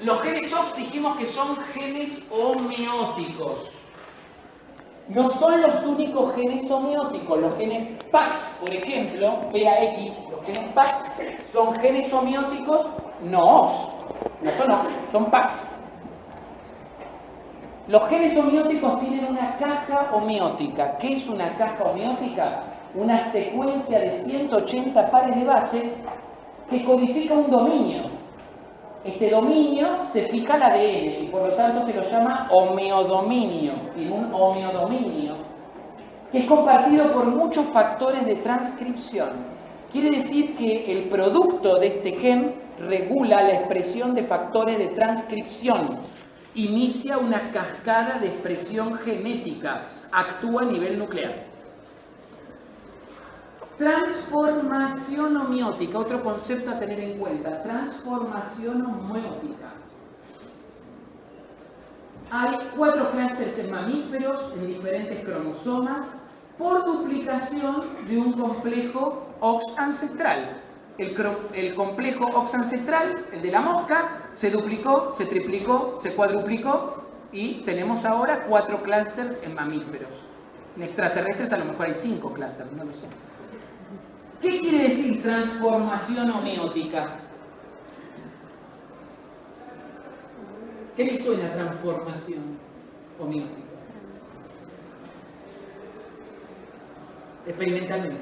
Los genes OX dijimos que son genes homeóticos. no son los únicos genes homeóticos. Los genes PAX, por ejemplo, PAX, los genes PAX son genes homeóticos no OX, no son OX, son PAX. Los genes homeóticos tienen una caja homeótica. ¿Qué es una caja homeótica? Una secuencia de 180 pares de bases que codifica un dominio. Este dominio se fija al ADN y por lo tanto se lo llama homeodominio. Tiene un homeodominio que es compartido por muchos factores de transcripción. Quiere decir que el producto de este gen regula la expresión de factores de transcripción. Inicia una cascada de expresión genética, actúa a nivel nuclear. Transformación homeótica, otro concepto a tener en cuenta, transformación homeótica. Hay 4 clústeres en mamíferos, en diferentes cromosomas, por duplicación de un complejo OX ancestral. El complejo OX ancestral, el de la mosca, se duplicó, se triplicó, se cuadruplicó y tenemos ahora 4 clústeres en mamíferos. En extraterrestres a lo mejor hay 5 clústeres, no lo sé. ¿Qué quiere decir transformación homeótica? ¿Qué le suena transformación homeótica? Experimentalmente.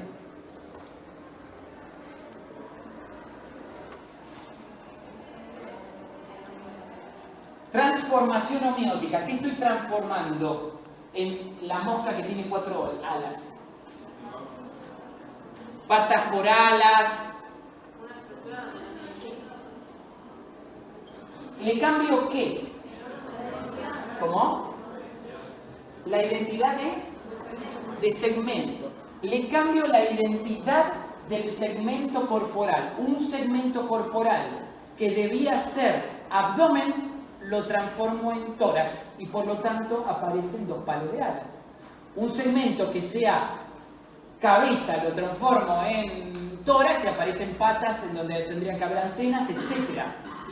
Transformación homeótica. ¿Qué estoy transformando en la mosca que tiene 4 alas? Patas por alas. ¿Le cambio qué? ¿Cómo? La identidad de segmento. Le cambio la identidad del segmento corporal. Un segmento corporal que debía ser abdomen, lo transformo en tórax y por lo tanto aparecen 2 pares de alas. Un segmento que sea cabeza lo transformo en tórax y aparecen patas en donde tendrían que haber antenas, etc.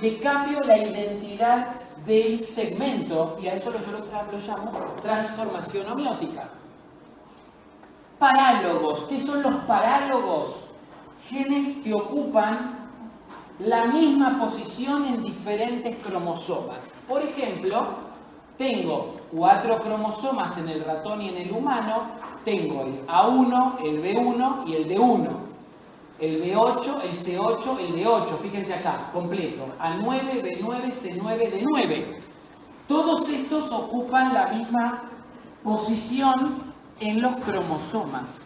Le cambio la identidad del segmento y a eso yo lo llamo transformación homeótica. Parálogos. ¿Qué son los parálogos? Genes que ocupan la misma posición en diferentes cromosomas. Por ejemplo, tengo 4 cromosomas en el ratón y en el humano. Tengo el A1, el B1 y el D1. El B8, el C8, el D8. Fíjense acá, completo. A9, B9, C9, D9. Todos estos ocupan la misma posición en los cromosomas.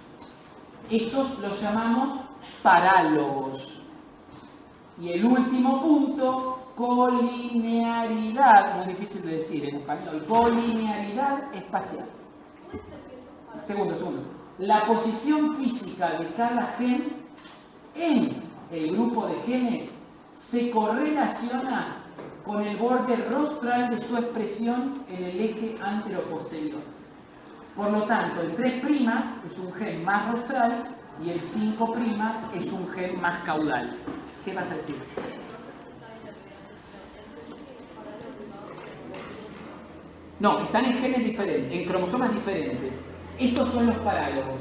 Estos los llamamos parálogos. Y el último punto, colinearidad. Muy difícil de decir en español. Colinearidad espacial. Segundo. La posición física de cada gen en el grupo de genes se correlaciona con el borde rostral de su expresión en el eje anteroposterior. Por lo tanto, el 3' es un gen más rostral y el 5' es un gen más caudal. ¿Qué vas a decir? No, están en genes diferentes, en cromosomas diferentes. Estos son los parálogos.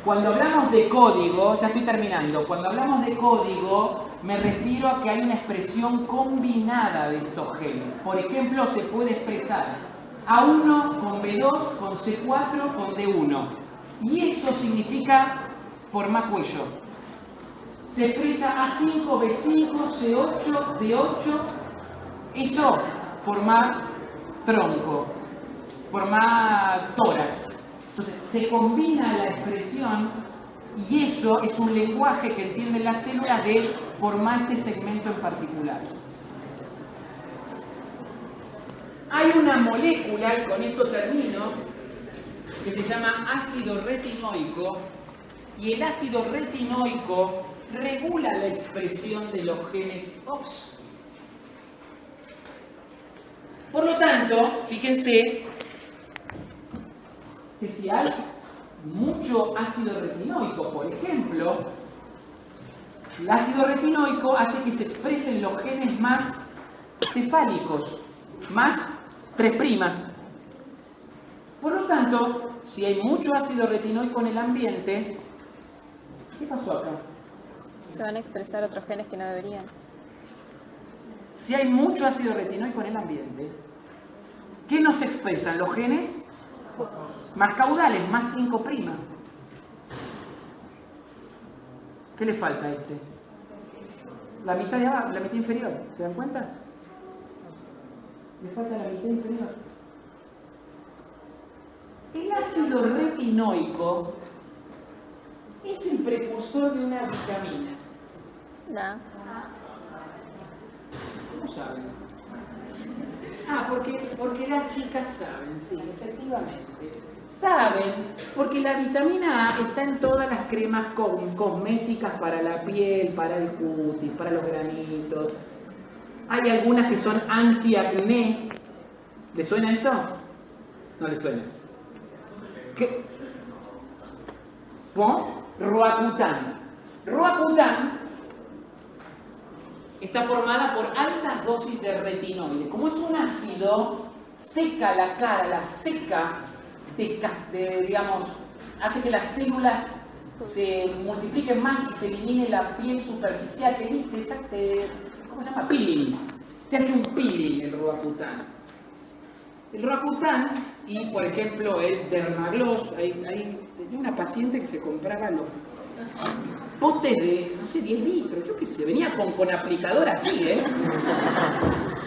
Cuando hablamos de código, ya estoy terminando, cuando hablamos de código me refiero a que hay una expresión combinada de estos genes. Por ejemplo, se puede expresar A1 con B2, con C4, con D1. Y eso significa forma cuello. Se expresa A5, B5, C8, D8. Eso forma tronco, forma tórax. Entonces se combina la expresión y eso es un lenguaje que entienden las células de formar este segmento en particular. Hay una molécula, y con esto termino, que se llama ácido retinoico, y el ácido retinoico regula la expresión de los genes OX. Por lo tanto, fíjense que si hay mucho ácido retinoico, por ejemplo, el ácido retinoico hace que se expresen los genes más cefálicos. más 3'. Por lo tanto, si hay mucho ácido retinoico en el ambiente, ¿qué pasó acá? Se van a expresar otros genes que no deberían. Si hay mucho ácido retinoico en el ambiente, ¿qué nos expresan los genes? Más caudales, más 5'. ¿Qué le falta a este? La mitad de abajo, la mitad inferior, ¿se dan cuenta? Le falta la mitad inferior. El ácido retinoico es el precursor de una vitamina. No. ¿Cómo saben? Porque las chicas saben, sí, efectivamente. Saben, porque la vitamina A está en todas las cremas cosméticas para la piel, para el cutis, para los granitos. Hay algunas que son antiacné. ¿Le suena esto? No le suena. ¿Qué? Roacutan. Roacutan está formada por altas dosis de retinoides. Como es un ácido, seca la cara, la seca, digamos, hace que las células se multipliquen más y se elimine la piel superficial. ¿Cómo se llama? Peeling. Te hace un peeling el roacutan. El roacutan y, por ejemplo, el dermagloss. Tenía una paciente que se compraba los potes de, no sé, 10 litros, yo qué sé, venía con aplicador así, ¿eh?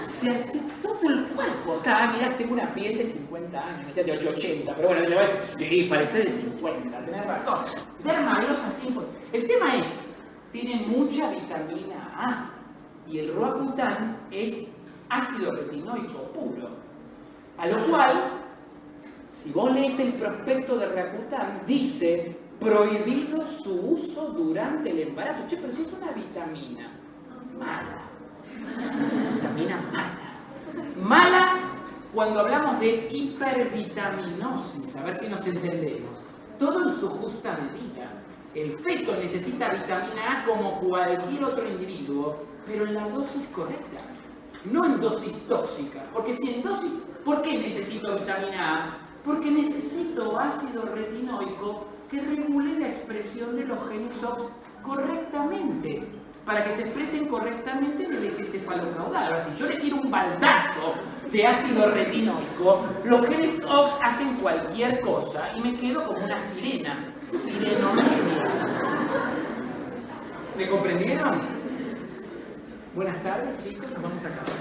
Se hace todo el cuerpo. Mirá, tengo una piel de 50 años, me decía de 880, pero bueno, sí, parece de 50, tenés razón. Dermagloss así. El tema es, tiene mucha vitamina A y el roacutan es ácido retinoico puro. A lo cual, si vos lees el prospecto de roacutan, dice prohibido su uso durante el embarazo. Che, pero si es una vitamina mala. Vitamina mala. Mala cuando hablamos de hipervitaminosis. A ver si nos entendemos. Todo en su justa medida. El feto necesita vitamina A como cualquier otro individuo, pero en la dosis correcta. No en dosis tóxica. Porque si en dosis... ¿Por qué necesito vitamina A? Porque necesito ácido retinoico que regule la expresión de los genes OX correctamente, para que se expresen correctamente en el eje cefalocaudal. Ahora, si yo le tiro un baldazo de ácido retinoico, los genes OX hacen cualquier cosa y me quedo como una sirena, sirenomelia. ¿Me comprendieron? Buenas tardes, chicos, nos vamos a casa.